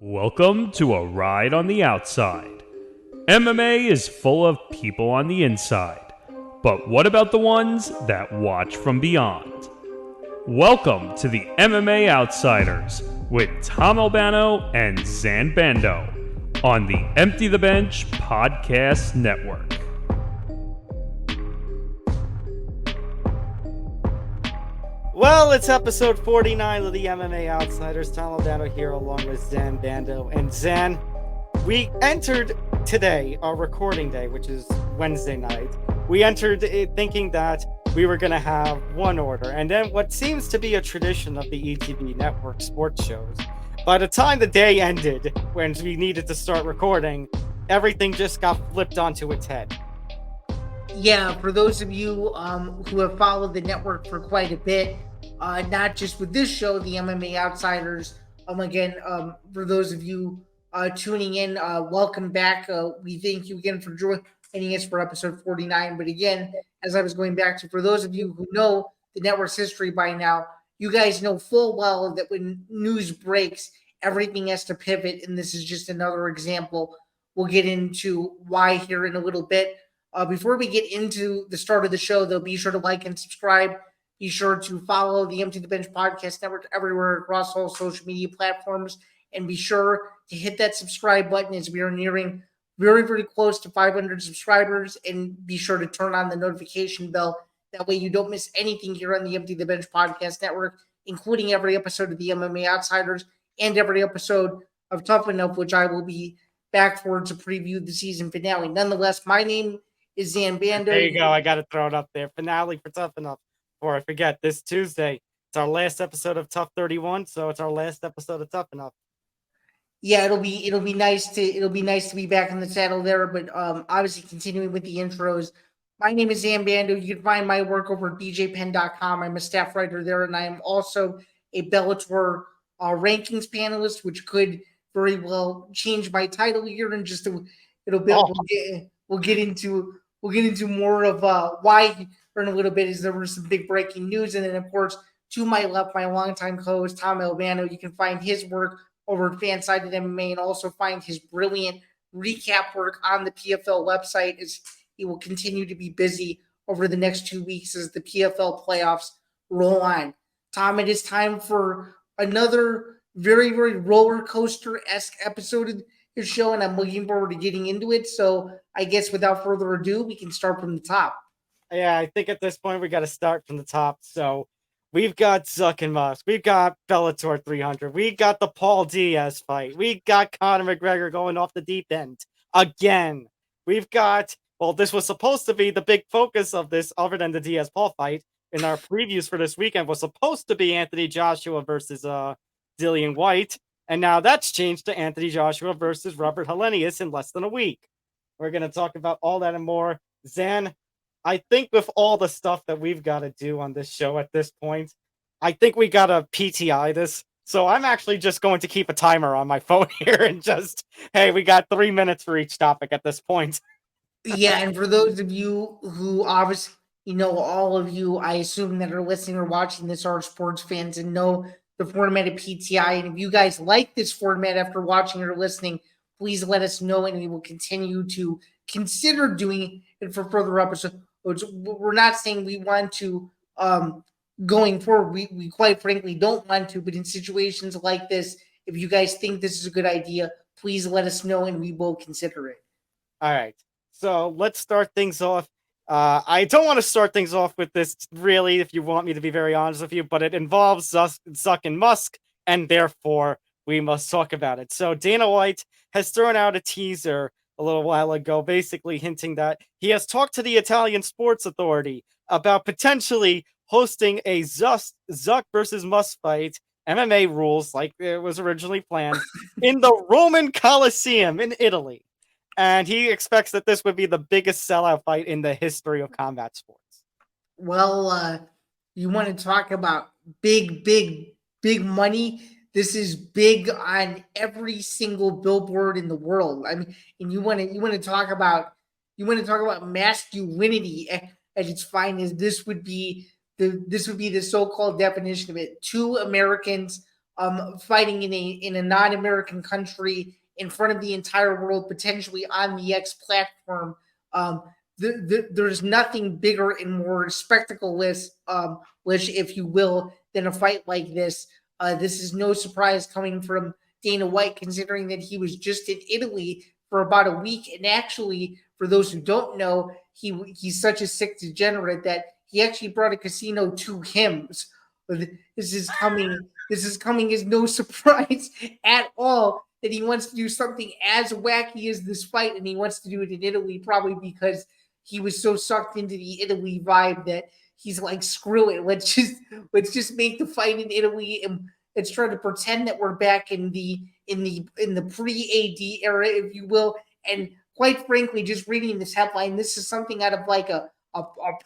Welcome to a ride on the outside. MMA is full of people on the inside, but what about the ones that watch from beyond? Welcome to the MMA Outsiders with Tom Albano and Zain Bando on the Empty the Bench Podcast Network. Well, it's episode 49 of the MMA Outsiders. Tom Albano here along with Zain Bando. And Zain, we entered today, our recording day, which is Wednesday night. We entered it thinking that we were going to have one order. And then what seems to be a tradition of the ETV network sports shows, by the time the day ended, when we needed to start recording, everything just got flipped onto its head. Yeah, for those of you who have followed the network for quite a bit, not just with this show, the MMA Outsiders. Again, for those of you tuning in, welcome back. We thank you again for joining us for episode 49. But again, as I was going back to, for those of you who know the network's history by now, you guys know full well that when news breaks, everything has to pivot, and this is just another example. We'll get into why here in a little bit. Before we get into the start of the show, though, be sure to like and subscribe. Be sure to follow the Empty the Bench Podcast Network everywhere across all social media platforms. And be sure to hit that subscribe button as we are nearing very, very close to 500 subscribers. And be sure to turn on the notification bell. That way you don't miss anything here on the Empty the Bench Podcast Network, including every episode of the MMA Outsiders and every episode of Tough Enough, which I will be back for to preview the season finale. Nonetheless, my name is Zain Bando. There you go. I got to throw it up there. Finale for Tough Enough. Before I forget, this Tuesday, it's our last episode of Tough 31, so it's our last episode of Tough Enough. Yeah, it'll be nice to be back in the saddle there. But obviously, continuing with the intros, my name is Zain Bando. You can find my work over at bjpen.com. I'm a staff writer there, and I am also a Bellator rankings panelist, which could very well change my title here in just we'll get into more of why in a little bit, as there was some big breaking news. And then, of course, to my left, my longtime co-host, Tom Albano. You can find his work over at Fansided MMA and also find his brilliant recap work on the PFL website, as he will continue to be busy over the next 2 weeks as the PFL playoffs roll on. Tom, it is time for another very, very roller coaster-esque episode of your show, and I'm looking forward to getting into it. So I guess without further ado, we can start from the top. Yeah, I think at this point we got to start from the top. So we've got Zuck and Musk. We've got Bellator 300. We got the Paul Diaz fight. We got Conor McGregor going off the deep end again. We've got, well, this was supposed to be the big focus of this, other than the Diaz-Paul fight. In our previews for this weekend was supposed to be Anthony Joshua versus Dillian Whyte. And now that's changed to Anthony Joshua versus Robert Helenius in less than a week. We're going to talk about all that and more. Zain, I think with all the stuff that we've got to do on this show at this point, I think we got to PTI this. So I'm actually just going to keep a timer on my phone here and just, hey, we got 3 minutes for each topic at this point. Yeah, and for those of you who obviously, all of you, I assume, that are listening or watching this are sports fans and know the format of PTI. And if you guys like this format after watching or listening, please let us know, and we will continue to consider doing it for further episodes. We're not saying we want to going forward. We quite frankly don't want to, but in situations like this, if you guys think this is a good idea, please let us know and we will consider it. All right. So let's start things off. I don't want to start things off with this, really, if you want me to be very honest with you, but it involves Zuck and Musk, and therefore we must talk about it. So Dana White has thrown out a teaser a little while ago, basically hinting that he has talked to the Italian Sports Authority about potentially hosting a Zuck versus Musk fight, MMA rules like it was originally planned, in the Roman Colosseum in Italy. And he expects that this would be the biggest sellout fight in the history of combat sports. Well, you want to talk about big money? This is big on every single billboard in the world. I mean, and you want to talk about masculinity at its finest. This would be the so-called definition of it. Two Americans fighting in a non-American country in front of the entire world, potentially on the X platform. There's nothing bigger and more spectacle-less, if you will, than a fight like this. This is no surprise coming from Dana White, considering that he was just in Italy for about a week. And actually, for those who don't know, he's such a sick degenerate that he actually brought a casino to him. So this is coming as no surprise at all that he wants to do something as wacky as this fight, and he wants to do it in Italy, probably because he was so sucked into the Italy vibe that he's like, screw it, let's just make the fight in Italy, and let's try to pretend that we're back in the pre-AD era, if you will. And quite frankly, just reading this headline, this is something out of like a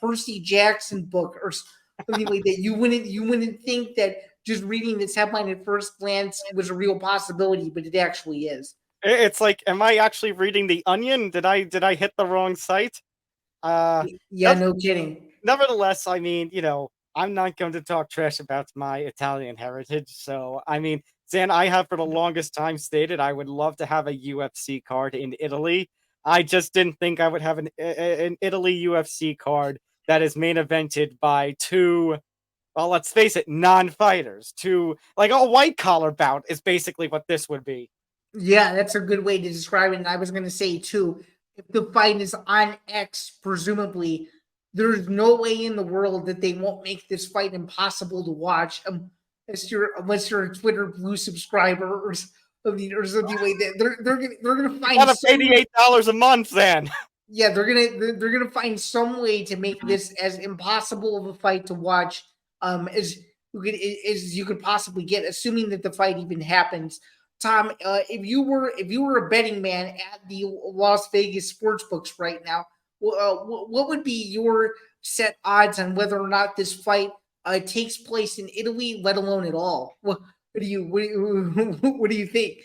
Percy Jackson book or something like that. You wouldn't think that just reading this headline at first glance was a real possibility, but it actually is. It's like, am I actually reading The Onion? Did I hit the wrong site? Yeah, no kidding. Nevertheless, I mean, I'm not going to talk trash about my Italian heritage. So, I mean, Zain, I have for the longest time stated I would love to have a UFC card in Italy. I just didn't think I would have an Italy UFC card that is main evented by two, well, let's face it, non-fighters. Two, like a white collar bout is basically what this would be. Yeah, that's a good way to describe it. And I was going to say, too, if the fight is on X, presumably, there's no way in the world that they won't make this fight impossible to watch unless you're a Twitter Blue subscriber or something like that. They're gonna find. You gotta pay the $8 a month, then. Yeah, they're gonna find some way to make this as impossible of a fight to watch as you could possibly get, assuming that the fight even happens. Tom, if you were a betting man at the Las Vegas sports books right now, what would be your set odds on whether or not this fight takes place in Italy, let alone at all? What do you think?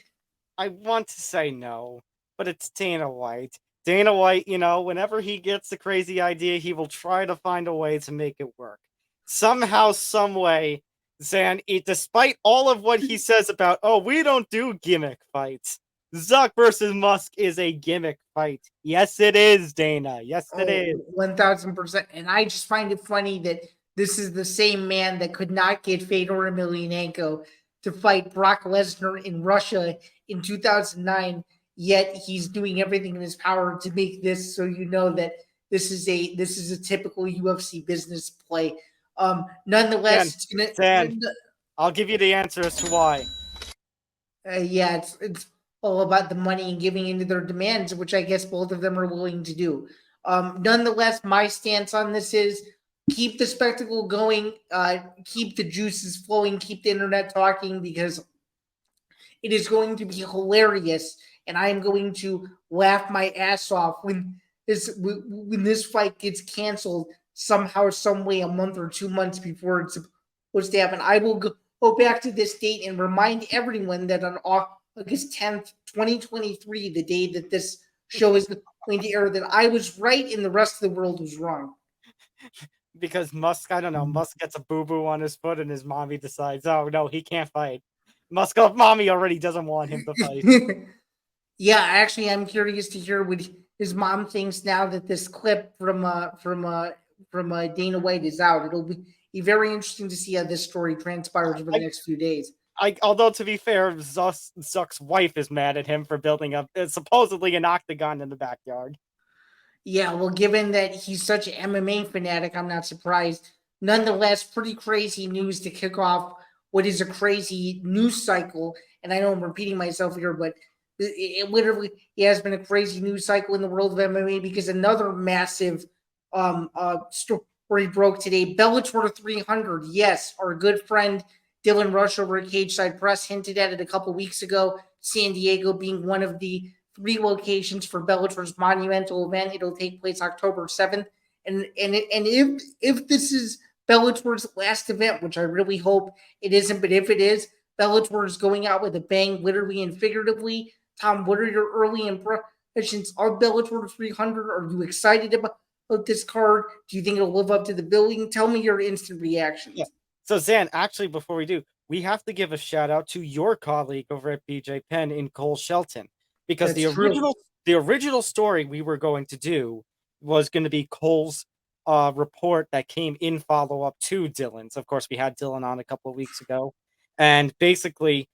I want to say no, but it's Dana White. Dana White, whenever he gets the crazy idea, he will try to find a way to make it work. Somehow, some way, Zain, despite all of what he says about, we don't do gimmick fights, Zuck versus Musk is a gimmick fight. Yes, it is, Dana. Yes, it is. 1,000%. And I just find it funny that this is the same man that could not get Fedor Emelianenko to fight Brock Lesnar in Russia in 2009, yet he's doing everything in his power to make this, so you know that this is a typical UFC business play. Nonetheless, I'll give you the answer as to why. It's all about the money and giving into their demands, which I guess both of them are willing to do. Nonetheless, my stance on this is keep the spectacle going, keep the juices flowing, keep the internet talking, because it is going to be hilarious, and I am going to laugh my ass off when this fight gets canceled somehow, some way, a month or 2 months before it's supposed to happen. I will go back to this date and remind everyone that on August 10th, 2023, the day that this show is going to air, that I was right and the rest of the world was wrong. Because Musk, I don't know, Musk gets a boo-boo on his foot and his mommy decides, oh, no, he can't fight. Musk's mommy already doesn't want him to fight. Yeah, actually, I'm curious to hear what his mom thinks now that this clip from Dana White is out. It'll be very interesting to see how this story transpires over the next few days. Although, to be fair, Zuck's wife is mad at him for building up supposedly an octagon in the backyard. Yeah, well, given that he's such an MMA fanatic, I'm not surprised. Nonetheless, pretty crazy news to kick off what is a crazy news cycle. And I know I'm repeating myself here, but it literally has been a crazy news cycle in the world of MMA, because another massive story broke today. Bellator 300, yes, our good friend Dylan Rush over at Cage Side Press hinted at it a couple weeks ago. San Diego being one of the 3 locations for Bellator's monumental event. It'll take place October 7th. And if this is Bellator's last event, which I really hope it isn't, but if it is, Bellator is going out with a bang, literally and figuratively. Tom, what are your early impressions of Bellator 300? Are you excited about this card? Do you think it'll live up to the billing? Tell me your instant reaction. Yeah. So, Zain, actually, before we do, we have to give a shout out to your colleague over at BJ Penn in Cole Shelton, because That's true. the original story we were going to do was going to be Cole's report that came in follow up to Dillon's. Of course, we had Dillon on a couple of weeks ago, and basically,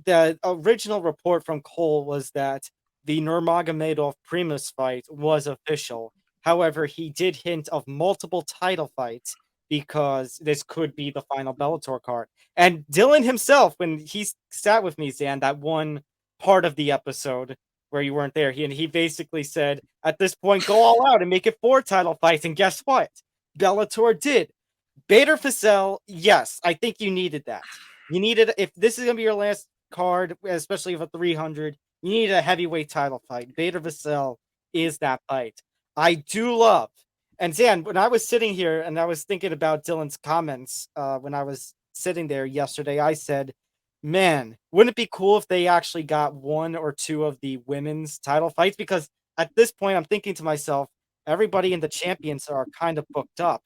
the original report from Cole was that the Nurmagomedov Primus fight was official. However, he did hint of multiple title fights because this could be the final Bellator card. And Dillon himself, when he sat with me, Zan, that one part of the episode where you weren't there, he basically said, at this point, go all out and make it 4 title fights. And guess what? Bellator did. Bader Fasel, yes, I think you needed that. You needed, if this is going to be your last card, especially of a 300, you need a heavyweight title fight. Bader Fasel is that fight. I do love, and Zan, when I was sitting here and I was thinking about Dillon's comments when I was sitting there yesterday, I said, man, wouldn't it be cool if they actually got 1 or 2 of the women's title fights? Because at this point, I'm thinking to myself, everybody in the champions are kind of booked up.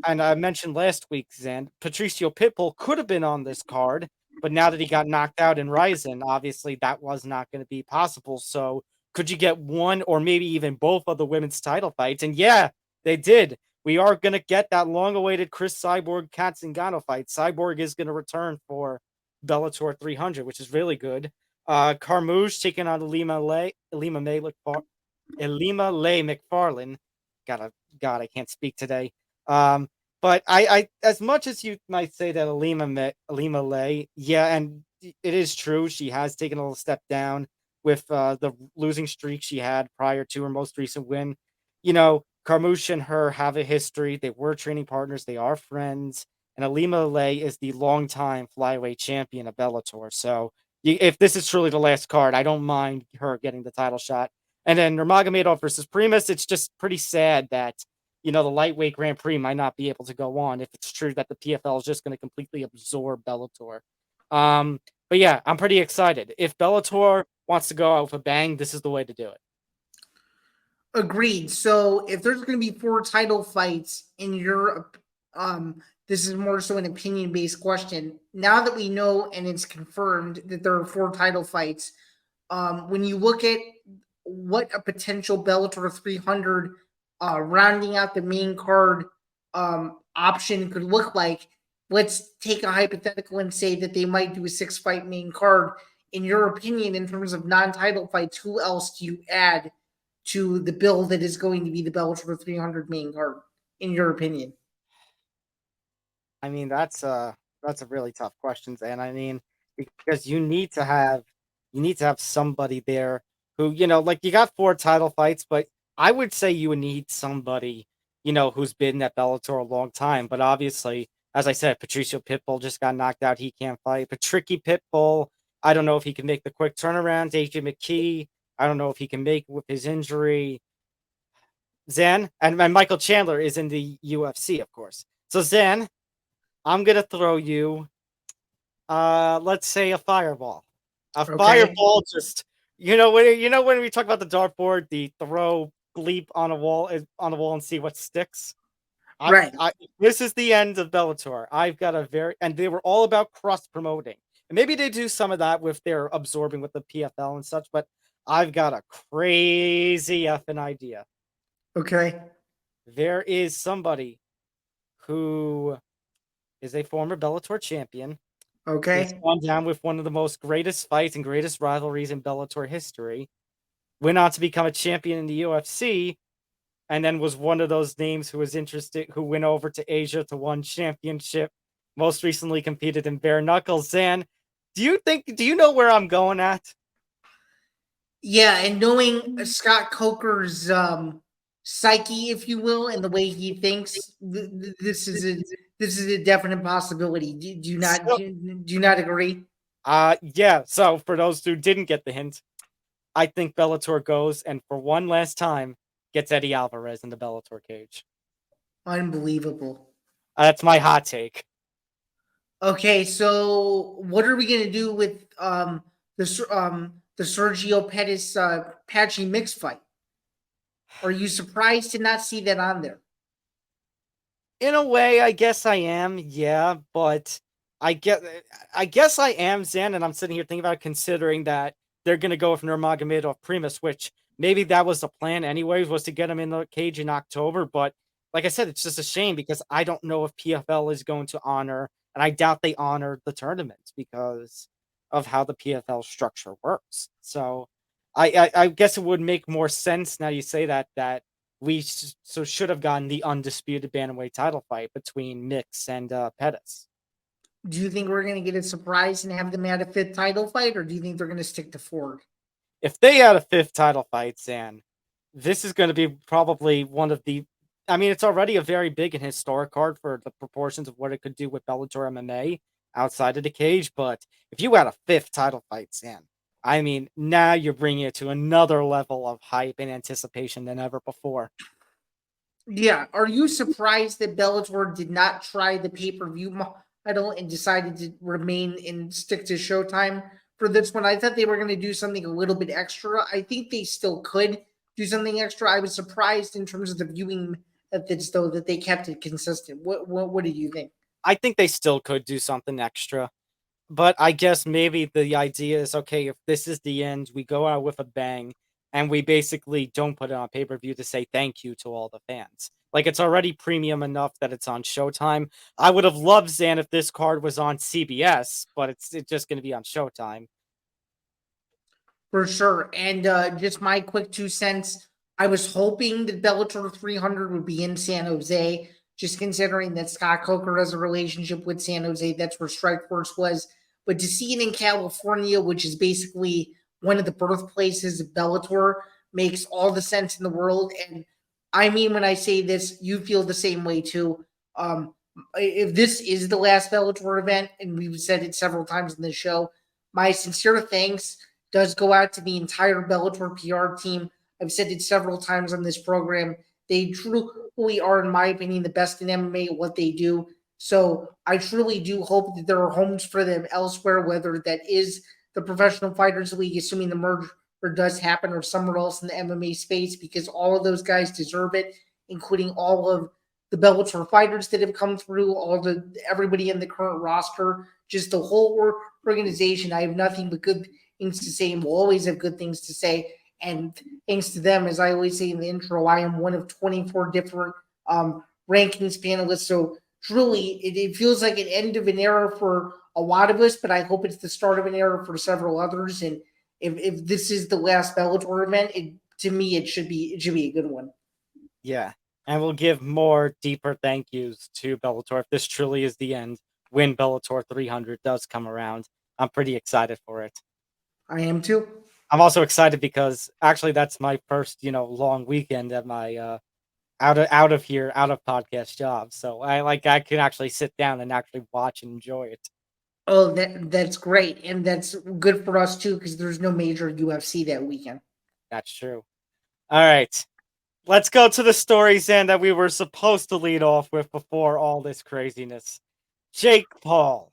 And I mentioned last week, Zan, Patricio Pitbull could have been on this card, but now that he got knocked out in Ryzen, obviously that was not going to be possible. So could you get 1 or maybe even both of the women's title fights? And yeah, they did. We are going to get that long-awaited Chris Cyborg Kasanganay fight. Cyborg is going to return for Bellator 300, which is really good. Carmouche taking on Elima Lay McFarlane. God, I can't speak today. But I as much as you might say that Elima Lay, yeah, and it is true, she has taken a little step down with the losing streak she had prior to her most recent win. You know, Carmouche and her have a history. They were training partners. They are friends. And Elima Lay is the longtime flyweight champion of Bellator. So if this is truly the last card, I don't mind her getting the title shot. And then Nurmagomedov versus Primus, it's just pretty sad that, you know, the lightweight Grand Prix might not be able to go on if it's true that the PFL is just going to completely absorb Bellator. But yeah, I'm pretty excited. If Bellator wants to go out with a bang, this is the way to do it. Agreed. So if there's going to be 4 title fights in Europe, this is more so an opinion-based question. Now that we know and it's confirmed that there are 4 title fights, when you look at what a potential Bellator 300 rounding out the main card option could look like, let's take a hypothetical and say that they might do a 6-fight main card. In your opinion, in terms of non-title fights, who else do you add to the bill that is going to be the Bellator 300 main card, in your opinion? I mean, that's a really tough question, and I mean, because you need to have somebody there who, you know, like, you got 4 title fights, but I would say you would need somebody, you know, who's been at Bellator a long time. But obviously, as I said, Patricio Pitbull just got knocked out. He can't fight. But Tricky Pitbull, I don't know if he can make the quick turnaround. AJ McKee, I don't know if he can make with his injury. Zan, and Michael Chandler is in the UFC, of course. So Zan, I'm gonna throw you, let's say a fireball. Okay. Fireball, just, you know when we talk about the dartboard, the throw bleep on a wall and see what sticks. Right. This is the end of Bellator. I've got and they were all about cross promoting, and maybe they do some of that with their absorbing with the PFL and such. But I've got a crazy effing idea. Okay. There is somebody who is a former Bellator champion. Okay. He's gone down with one of the most greatest fights and greatest rivalries in Bellator history. Went on to become a champion in the UFC, and then was one of those names who went over to Asia to one championship. Most recently competed in bare knuckles. Zan, do you know where I'm going at? Yeah, and knowing Scott Coker's psyche, if you will, and the way he thinks, this is a definite possibility. Do you not agree? Yeah. So for those who didn't get the hint, I think Bellator goes and for one last time gets Eddie Alvarez in the Bellator cage. Unbelievable. That's my hot take. Okay, so what are we gonna do with the Sergio Pettis Patchy Mix fight? Are you surprised to not see that on there? In a way, I guess I am, yeah, but I guess I am, Zan, and I'm sitting here thinking about it, considering that they're going to go with Nurmagomedov Primus, which maybe that was the plan anyways, was to get him in the cage in October. But like I said, it's just a shame because I don't know if PFL is going to honor, and I doubt they honor the tournament because of how the PFL structure works. So I guess it would make more sense now you say that we should have gotten the undisputed bantamweight title fight between Mix and Pettis. Do you think we're going to get a surprise and have them at a 5th title fight, or do you think they're going to stick to 4? If they had a 5th title fight, Zan, this is going to be probably one of the. I mean, it's already a very big and historic card for the proportions of what it could do with Bellator MMA outside of the cage. But if you had a 5th title fight, Zan, I mean, now you're bringing it to another level of hype and anticipation than ever before. Yeah. Are you surprised that Bellator did not try the pay-per-view model and decided to remain and stick to Showtime for this one? I thought they were going to do something a little bit extra. I think they still could do something extra. I was surprised in terms of the viewing methods, though, that they kept it consistent. What do you think? I think they still could do something extra. But I guess maybe the idea is, okay, if this is the end, we go out with a bang, and we basically don't put it on pay-per-view to say thank you to all the fans. Like, it's already premium enough that it's on Showtime. I would have loved, Zan, if this card was on CBS, but it's just going to be on Showtime. For sure. And just my quick 2 cents, I was hoping that Bellator 300 would be in San Jose, just considering that Scott Coker has a relationship with San Jose. That's where Strikeforce was. But to see it in California, which is basically one of the birthplaces of Bellator, makes all the sense in the world. And I mean, when I say this, you feel the same way too. If this is the last Bellator event, and we've said it several times in the show, my sincere thanks does go out to the entire Bellator PR team. I've said it several times on this program. They truly are, in my opinion, the best in MMA at what they do. So I truly do hope that there are homes for them elsewhere, whether that is the Professional Fighters League, assuming the merger does happen, or somewhere else in the MMA space, because all of those guys deserve it, including all of the Bellator fighters that have come through, everybody in the current roster, just the whole organization. I have nothing but good things to say, and will always have good things to say. And thanks to them, as I always say in the intro, I am one of 24 different rankings panelists. So truly, it feels like an end of an era for a lot of us, but I hope it's the start of an era for several others. And if this is the last Bellator event, to me, it should be a good one. Yeah, and we'll give more deeper thank yous to Bellator if this truly is the end. When Bellator 300 does come around, I'm pretty excited for it. I am too. I'm also excited because actually that's my first, long weekend at my out of podcast job. So I can actually sit down and actually watch and enjoy it. Oh, that's great, and that's good for us too, because there's no major UFC that weekend. That's true. All right, let's go to the stories then that we were supposed to lead off with before all this craziness. Jake Paul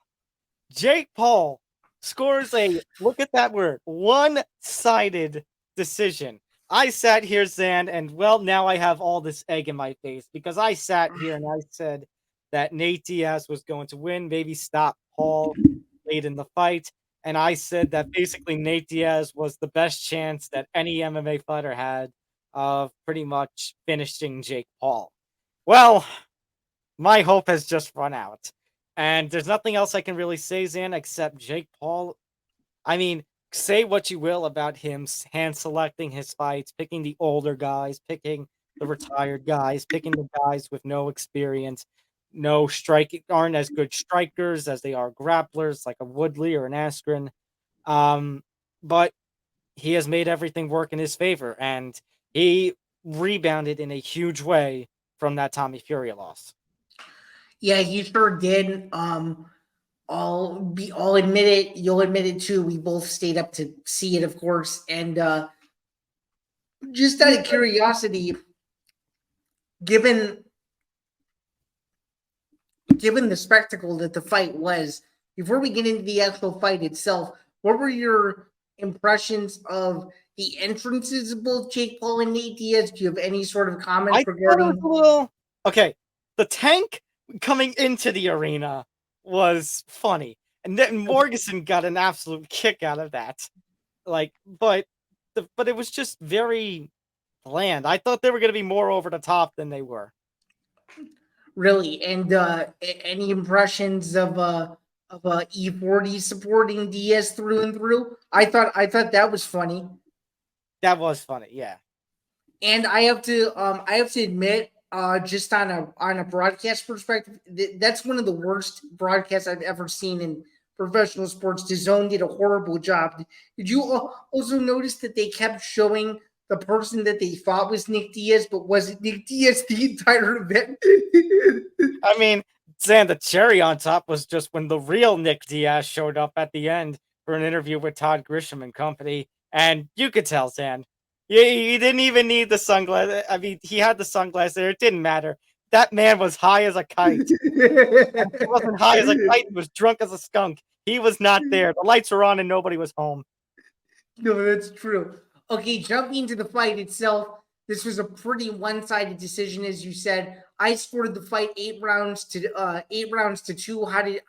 scores a, look at that word, one-sided decision. I sat here, Zan, and well, now I have all this egg in my face because I sat here and I said that Nate Diaz was going to win, maybe stop Paul late in the fight. And I said that basically Nate Diaz was the best chance that any MMA fighter had of pretty much finishing Jake Paul. Well, my hope has just run out. And there's nothing else I can really say, Zan, except Jake Paul. I mean, say what you will about him hand-selecting his fights, picking the older guys, picking the retired guys, picking the guys with no experience, no striking, aren't as good strikers as they are grapplers, like a Woodley or an Askren. But he has made everything work in his favor, and he rebounded in a huge way from that Tommy Fury loss. Yeah, he sure did. I'll admit it. You'll admit it too. We both stayed up to see it, of course. And just out of curiosity, given the spectacle that the fight was, before we get into the actual fight itself, what were your impressions of the entrances of both Jake Paul and Nate Diaz? Do you have any sort of comments regarding? Okay, the Tank coming into the arena was funny. And then Morganson got an absolute kick out of that. But it was just very bland. I thought they were going to be more over the top than they were. Really. And any impressions of E40 supporting Diaz through and through? I thought that was funny. That was funny, yeah. And I have to admit, just on a broadcast perspective, that's one of the worst broadcasts I've ever seen in professional sports. DAZN did a horrible job. Did you also notice that they kept showing the person that they thought was Nick Diaz, but wasn't Nick Diaz the entire event? I mean, Zain, the cherry on top was just when the real Nick Diaz showed up at the end for an interview with Todd Grisham and company, and you could tell, Zain, he didn't even need the sunglasses. I mean, he had the sunglasses there. It didn't matter. That man was high as a kite. He wasn't high as a kite. He was drunk as a skunk. He was not there. The lights were on and nobody was home. No, that's true. Okay, jumping to the fight itself, this was a pretty one-sided decision, as you said. I scored the fight 8 rounds to 2. How did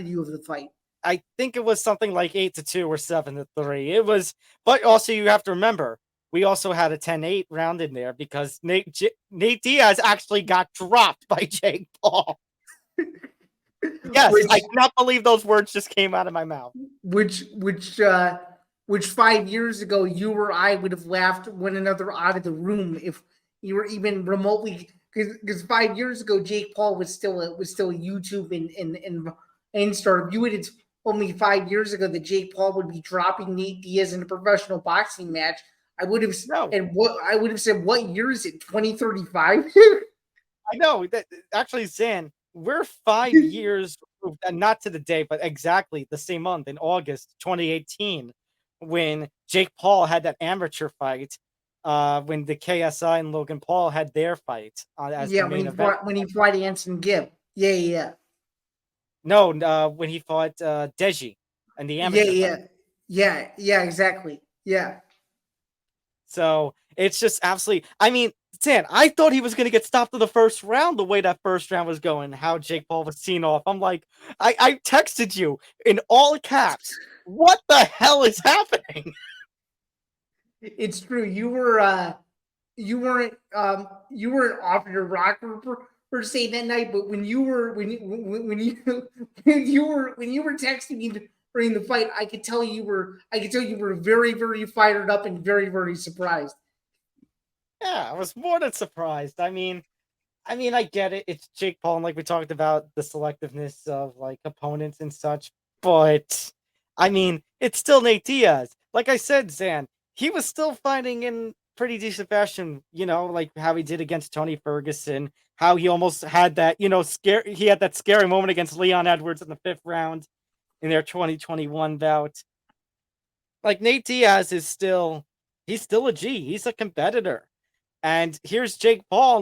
you have the fight? I think it was something like 8-2 or 7-3. It was, but also you have to remember, we also had a 10-8 round in there because Nate Diaz actually got dropped by Jake Paul. Yes, I cannot believe those words just came out of my mouth. Which 5 years ago, you or I would have laughed one another out of the room if you were even remotely. Because 5 years ago, Jake Paul was still a YouTube and star. If you would have told me 5 years ago that Jake Paul would be dropping Nate Diaz in a professional boxing match, I would have said, what year is it? 2035? I know that actually, Zain, we're 5 years, not to the day, but exactly the same month in August 2018, when Jake Paul had that amateur fight. When the KSI and Logan Paul had their fight as the main event. When he fought Anson Gibb. Yeah. No, when he fought Deji and the amateur fight. Yeah, exactly. Yeah. So it's just absolutely. I mean, Zain, I thought he was going to get stopped in the first round. The way that first round was going, how Jake Paul was seen off. I'm like, I texted you in all caps. What the hell is happening? It's true. You weren't off your rocker per se that night, but when you were texting me during the fight, I could tell you were very, very fired up and very, very surprised. Yeah, I was more than surprised. I mean, I get it. It's Jake Paul, and like we talked about the selectiveness of like opponents and such, but I mean, it's still Nate Diaz. Like I said, Zain, he was still fighting in pretty decent fashion, like how he did against Tony Ferguson, how he almost had that, he had that scary moment against Leon Edwards in the 5th round in their 2021 bout. Like Nate Diaz he's still a G. He's a competitor. And here's Jake Paul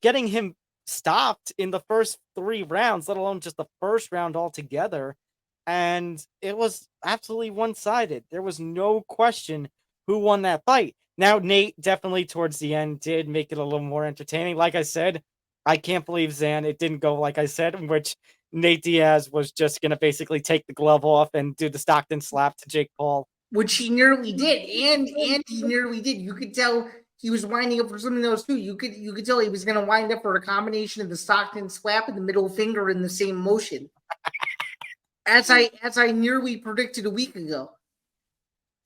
getting him stopped in the first 3 rounds, let alone just the first round altogether. And it was absolutely one-sided. There was no question who won that fight. Now, Nate definitely towards the end did make it a little more entertaining. Like I said, I can't believe, Zain, it didn't go like I said, in which Nate Diaz was just going to basically take the glove off and do the Stockton slap to Jake Paul. Which he nearly did. And he nearly did. You could tell he was winding up for some of those too. You could tell he was going to wind up for a combination of the Stockton slap and the middle finger in the same motion. As I nearly predicted a week ago.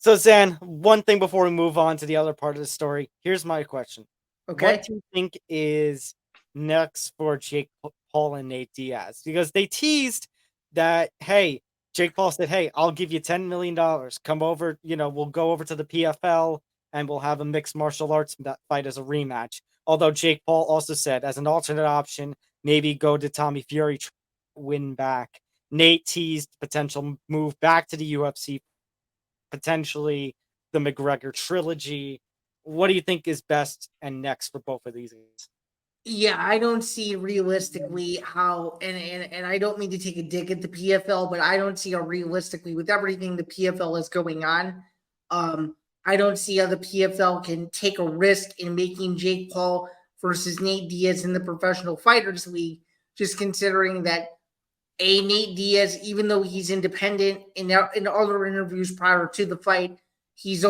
So, Zain, one thing before we move on to the other part of the story, here's my question. Okay. What do you think is next for Jake Paul and Nate Diaz? Because they teased that, hey, Jake Paul said, hey, I'll give you $10 million. Come over, we'll go over to the PFL and we'll have a mixed martial arts fight as a rematch. Although Jake Paul also said, as an alternate option, maybe go to Tommy Fury, win back. Nate teased potential move back to the UFC, potentially the McGregor trilogy. What do you think is best and next for both of these guys? Yeah, I don't see realistically how, and I don't mean to take a dig at the PFL, but I don't see how realistically, with everything the PFL is going on, I don't see how the PFL can take a risk in making Jake Paul versus Nate Diaz in the Professional Fighters League just considering that Nate Diaz, even though he's independent in other interviews prior to the fight, he's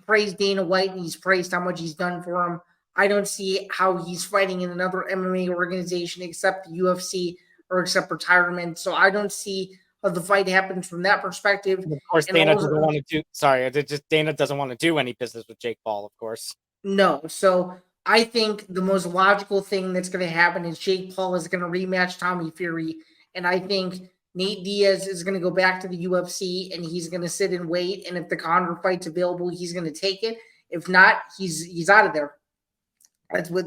praised Dana White and he's praised how much he's done for him. I don't see how he's fighting in another MMA organization except the UFC or except retirement. So I don't see how the fight happens from that perspective. And of course, Dana doesn't want to do. Sorry, Dana doesn't want to do any business with Jake Paul, of course. No. So I think the most logical thing that's going to happen is Jake Paul is going to rematch Tommy Fury. And I think Nate Diaz is going to go back to the UFC and he's going to sit and wait. And if the Conor fight's available, he's going to take it. If not, he's out of there. That's what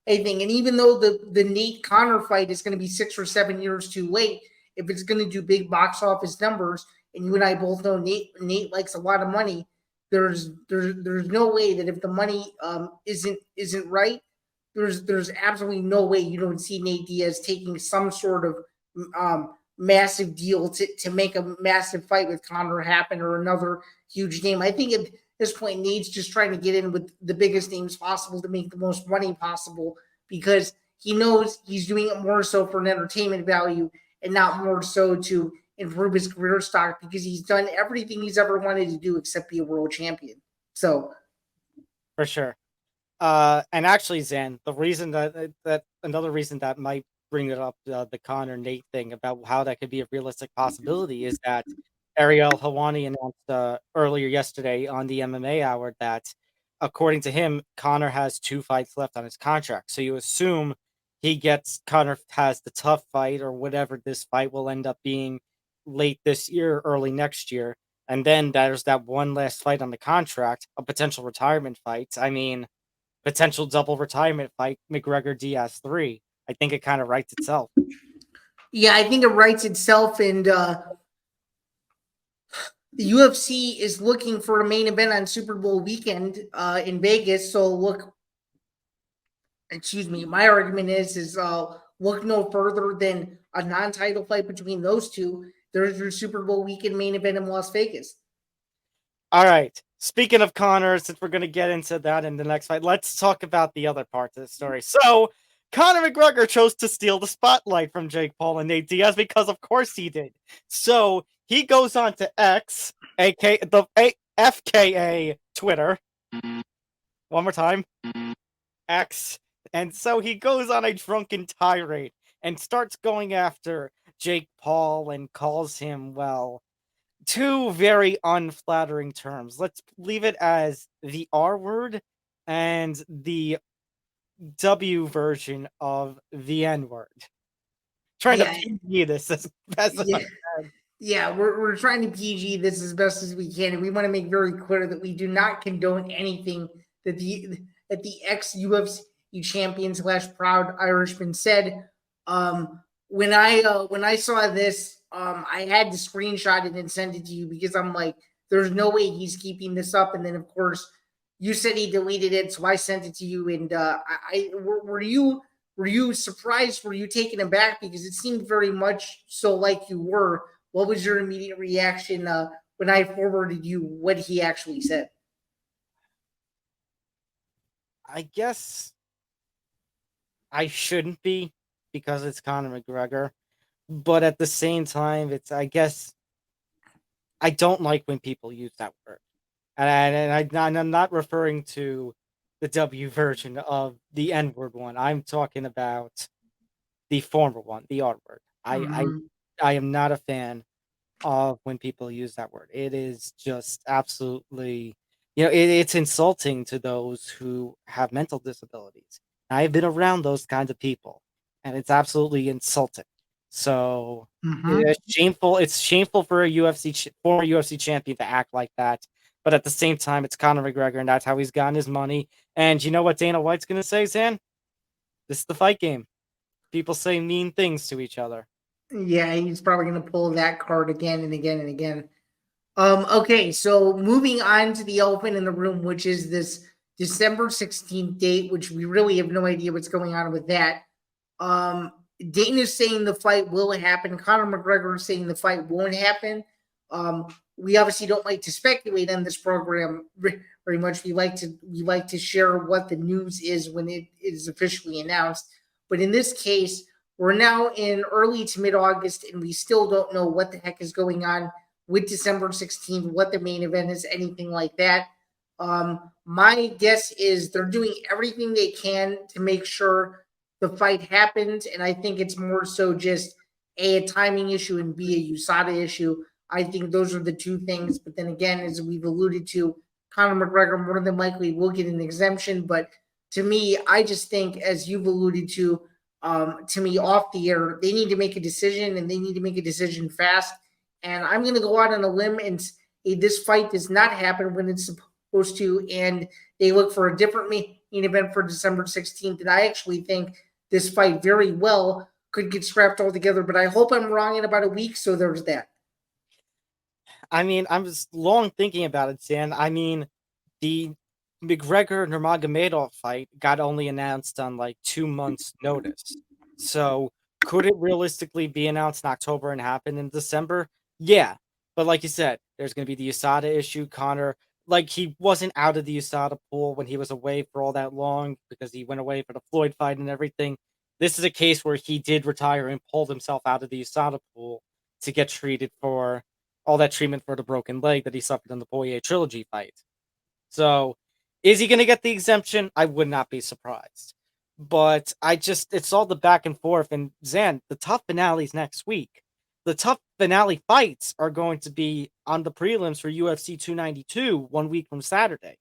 I think. And even though the Nate Conor fight is going to be 6 or 7 years too late, if it's going to do big box office numbers, and you and I both know Nate likes a lot of money, there's no way that if the money isn't right, there's absolutely no way you don't see Nate Diaz taking some sort of massive deal to make a massive fight with Conor happen or another huge name. I think at this point, Nate's just trying to get in with the biggest names possible to make the most money possible because he knows he's doing it more so for an entertainment value and not more so to improve his career stock because he's done everything he's ever wanted to do except be a world champion. So, for sure. And actually, Zain, the reason that another reason that might bring it up, the Conor Nate thing about how that could be a realistic possibility is that Ariel Helwani announced earlier yesterday on the MMA Hour that, according to him, Conor has 2 fights left on his contract. So you assume Conor has the tough fight or whatever this fight will end up being late this year, early next year. And then there's that one last fight on the contract, a potential retirement fight. I mean, potential double retirement fight, McGregor Diaz 3. I think it kind of writes itself. Yeah, I think it writes itself. And the UFC is looking for a main event on Super Bowl weekend in Vegas. So my argument is look no further than a non-title fight between those two. There's your Super Bowl weekend main event in Las Vegas. All right. Speaking of Conor, since we're going to get into that in the next fight, let's talk about the other parts of the story. So, Conor McGregor chose to steal the spotlight from Jake Paul and Nate Diaz because, of course, he did. So, he goes on to X, aka the FKA Twitter. One more time. X. And so he goes on a drunken tirade and starts going after Jake Paul and calls him, well, 2 very unflattering terms. Let's leave it as the R word and the W version of the N word. Trying to PG this as best as I can. Yeah, we're trying to PG this as best as we can, and we want to make very clear that we do not condone anything that the ex-UFC champion / proud Irishman said. When I saw this, I had to screenshot it and send it to you because I'm like, there's no way he's keeping this up. And then of course you said he deleted it, so I sent it to you. And were you surprised? Were you taken aback? Because it seemed very much so like you were. What was your immediate reaction when I forwarded you what he actually said? I guess I shouldn't be because it's Conor McGregor. But at the same time, I guess I don't like when people use that word. And I'm not referring to the W version of the N-word one. I'm talking about the former one, the R word. I am not a fan of when people use that word. It is just absolutely, it's insulting to those who have mental disabilities. I've been around those kinds of people, and it's absolutely insulting. So it's shameful. It's shameful for a former UFC champion to act like that. But at the same time, it's Conor McGregor, and that's how he's gotten his money. And you know what Dana White's going to say, Zain? This is the fight game. People say mean things to each other. Yeah, he's probably going to pull that card again and again and again. Okay, so moving on to the elephant in the room, which is this December 16th date, which we really have no idea what's going on with that. Dana's saying the fight will happen. Conor McGregor is saying the fight won't happen. We obviously don't like to speculate on this program very much. We like to share what the news is when it is officially announced. But in this case, we're now in early to mid-August, and we still don't know what the heck is going on with December 16th, what the main event is, anything like that. My guess is they're doing everything they can to make sure the fight happens, and I think it's more so just a timing issue and B, a USADA issue. I think those are the two things. But then again, as we've alluded to, Conor McGregor more than likely will get an exemption. But to me, I just think, as you've alluded to me off the air, they need to make a decision, and they need to make a decision fast. And I'm going to go out on a limb and say this fight does not happen when it's supposed to, and they look for a different main event for December 16th. And I actually think this fight very well could get scrapped altogether, but I hope I'm wrong in about a week, so there's that. I mean, I was long thinking about it, Zain. I mean, the McGregor-Nurmagomedov fight got only announced on like 2 months' notice. So could it realistically be announced in October and happen in December? Yeah. But like you said, there's going to be the USADA issue. Conor, like, he wasn't out of the USADA pool when he was away for all that long because he went away for the Floyd fight and everything. This is a case where he did retire and pulled himself out of the USADA pool to get treated for all that treatment for the broken leg that he suffered in the Poirier trilogy fight. So, is he going to get the exemption? I would not be surprised. But it's all the back and forth. And Zain, the tough finales next week. The tough finale fights are going to be on the prelims for UFC 292 1 week from Saturday.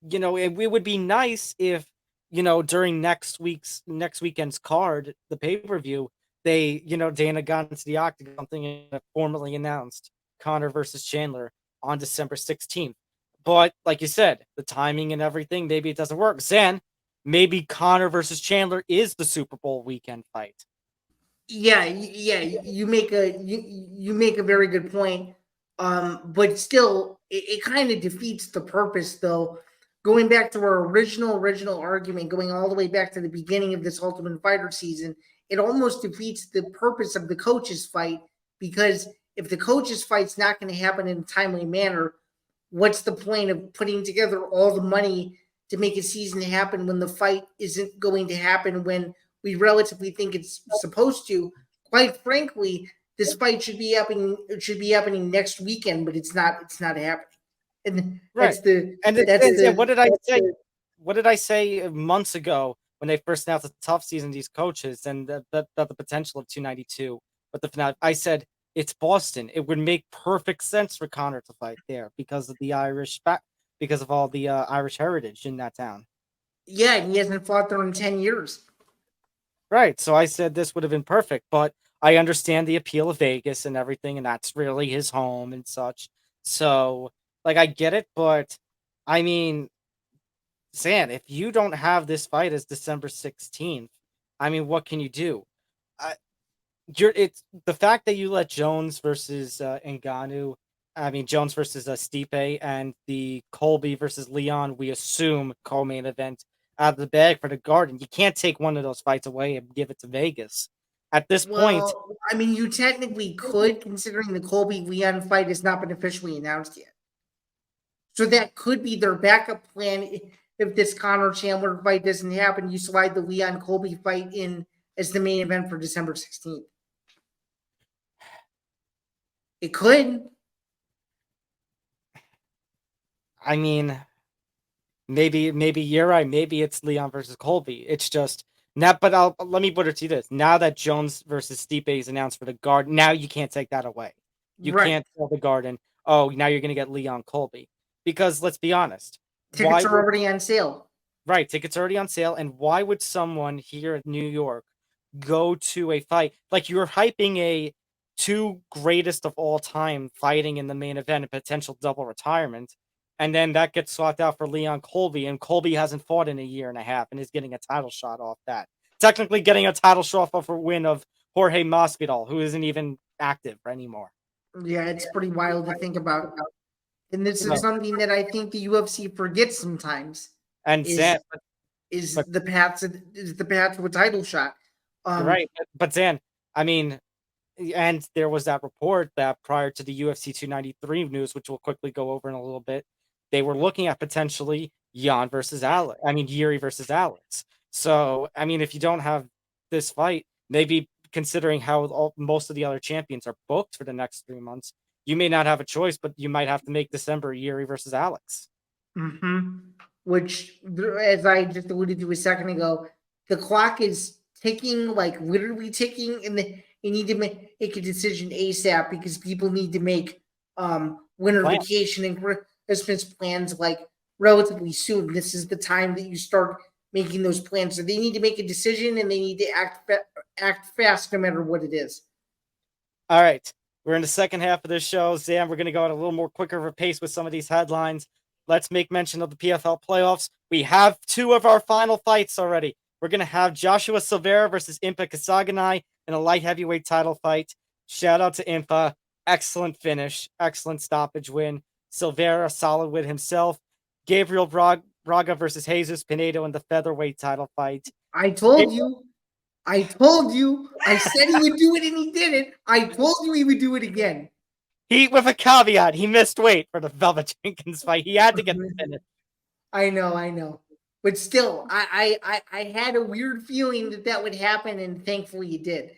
It would be nice if, during next weekend's card, the pay-per-view, they, Dana got into the octagon, something and formally announced Conor versus Chandler on December 16th. But like you said, the timing and everything, maybe it doesn't work. Zain, maybe Conor versus Chandler is the Super Bowl weekend fight. Yeah, you make a very good point. But still, it kind of defeats the purpose, though. Going back to our original argument, going all the way back to the beginning of this Ultimate Fighter season, it almost defeats the purpose of the coaches fight, because if the coaches fight's not going to happen in a timely manner, what's the point of putting together all the money to make a season happen when the fight isn't going to happen when we relatively think it's supposed to? Quite frankly, this fight should be happening next weekend, but it's not happening. And right. What did I say? What did I say months ago when they first announced the tough season, these coaches, and the potential of 292? But the finale, I said it's Boston. It would make perfect sense for Conor to fight there because of the because of all the Irish heritage in that town. Yeah, and he hasn't fought there in 10 years. Right. So I said this would have been perfect, but I understand the appeal of Vegas and everything, and that's really his home and such. So, like, I get it, but I mean, Zain, if you don't have this fight as December 16th, I mean, what can you do? It's the fact that you let Jones versus Ngannou, Jones versus Stipe, and the Colby versus Leon, we assume co-main event, out of the bag for the Garden. You can't take one of those fights away and give it to Vegas. At this point, you technically could, considering the Colby Leon fight has not been officially announced yet. So that could be their backup plan. If this Conor Chandler fight doesn't happen, you slide the Leon Colby fight in as the main event for December 16th. It could. I mean, maybe you're right. Maybe it's Leon versus Colby. It's just now. But let me put it to you this: now that Jones versus Stipe is announced for the Garden, now you can't take that away. You can't tell the Garden, oh, now you're going to get Leon Colby, because let's be honest, tickets are already on sale. Right, tickets are already on sale. And why would someone here in New York go to a fight like you're hyping a two greatest of all time fighting in the main event, a potential double retirement, and then that gets swapped out for Leon Colby, and Colby hasn't fought in a year and a half and is getting a title shot off that. Technically getting a title shot off a win of Jorge Masvidal, who isn't even active anymore. Yeah, it's pretty wild to think about. And this is something that I think the UFC forgets sometimes. And is the path to a title shot. Right, but Zain, and there was that report that prior to the UFC 293 news, which we'll quickly go over in a little bit, they were looking at potentially Yuri versus Alex. So, if you don't have this fight, maybe considering how most of the other champions are booked for the next 3 months, you may not have a choice, but you might have to make December Yuri versus Alex. Which, as I just alluded to a second ago, the clock is ticking, like literally ticking, and you need to make a decision ASAP because people need to make winter vacation and Christmas plans like relatively soon. This is the time that you start making those plans. So they need to make a decision and they need to act fast no matter what it is. All right. We're in the second half of this show. Zan, we're going to go at a little more quicker of a pace with some of these headlines. Let's make mention of the PFL playoffs. We have 2 of our final fights already. We're going to have Joshua Silveira versus Impa Kasanganay in a light heavyweight title fight. Shout out to Impa. Excellent finish. Excellent stoppage win. Silveira, solid with himself. Gabriel Braga versus Jesus Pinedo in the featherweight title fight. I told you. I said he would do it and he did it. I told you he would do it again. With a caveat, he missed weight for the Velvet Jenkins fight. He had to get the finish. I know. But still, I had a weird feeling that would happen, and thankfully it did.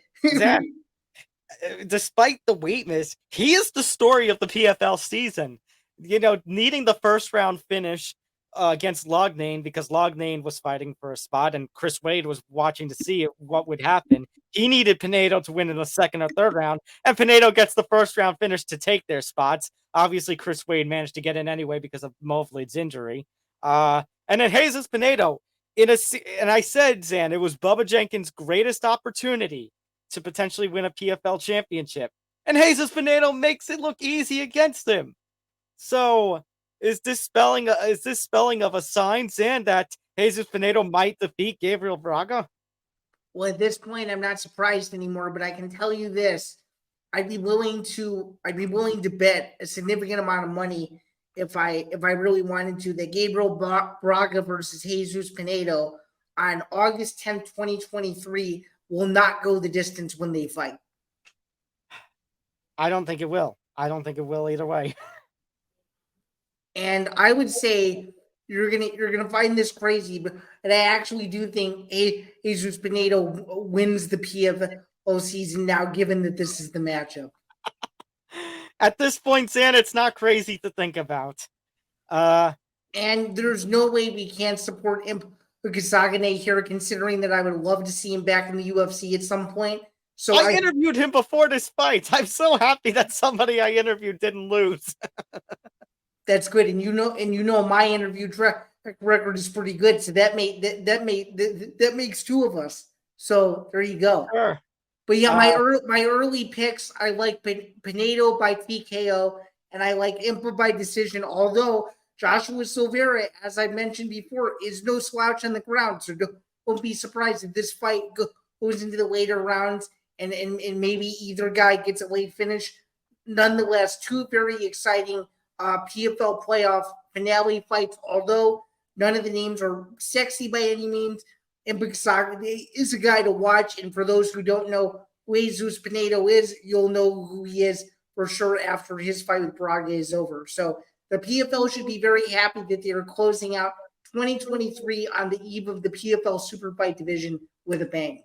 Despite the weight miss, he is the story of the PFL season. Needing the first round finish against Lognane because Lognane was fighting for a spot and Chris Wade was watching to see what would happen. He needed Pinedo to win in the second or third round, and Pinedo gets the first round finish to take their spots. Obviously, Chris Wade managed to get in anyway because of Movlid's injury. And then Jesus Pinedo, and I said, Zan, it was Bubba Jenkins' greatest opportunity to potentially win a PFL championship. And Jesus Pinedo makes it look easy against him. So is this spelling of a sign, Zan, that Jesus Pinedo might defeat Gabriel Braga? Well, at this point, I'm not surprised anymore, but I can tell you this. I'd be willing to bet a significant amount of money if I really wanted to, that Gabriel Braga versus Jesus Pinedo on August 10th, 2023 will not go the distance when they fight. I don't think it will. I don't think it will either way. And I would say you're gonna find this crazy, but I actually do think Jesus Pinedo wins the PFL season now, given that this is the matchup. At this point, Zan, it's not crazy to think about. And there's no way we can't support Impa Kasanganay here, considering that I would love to see him back in the UFC at some point. So I interviewed him before this fight. I'm so happy that somebody I interviewed didn't lose. That's good, and you know my interview track record is pretty good, so that makes 2 of us. So there you go. Sure. But yeah, my early picks, I like Pinedo by TKO, and I like Impa by decision. Although Joshua Silveira, as I mentioned before, is no slouch on the ground, so don't be surprised if this fight goes into the later rounds and maybe either guy gets a late finish. Nonetheless, 2 very exciting PFL playoff finale fights, although none of the names are sexy by any means. Impa Kasanganay is a guy to watch, and for those who don't know who Jesus Pinedo is, you'll know who he is for sure after his fight with Braga is over. So the PFL should be very happy that they are closing out 2023 on the eve of the PFL Super Fight division with a bang.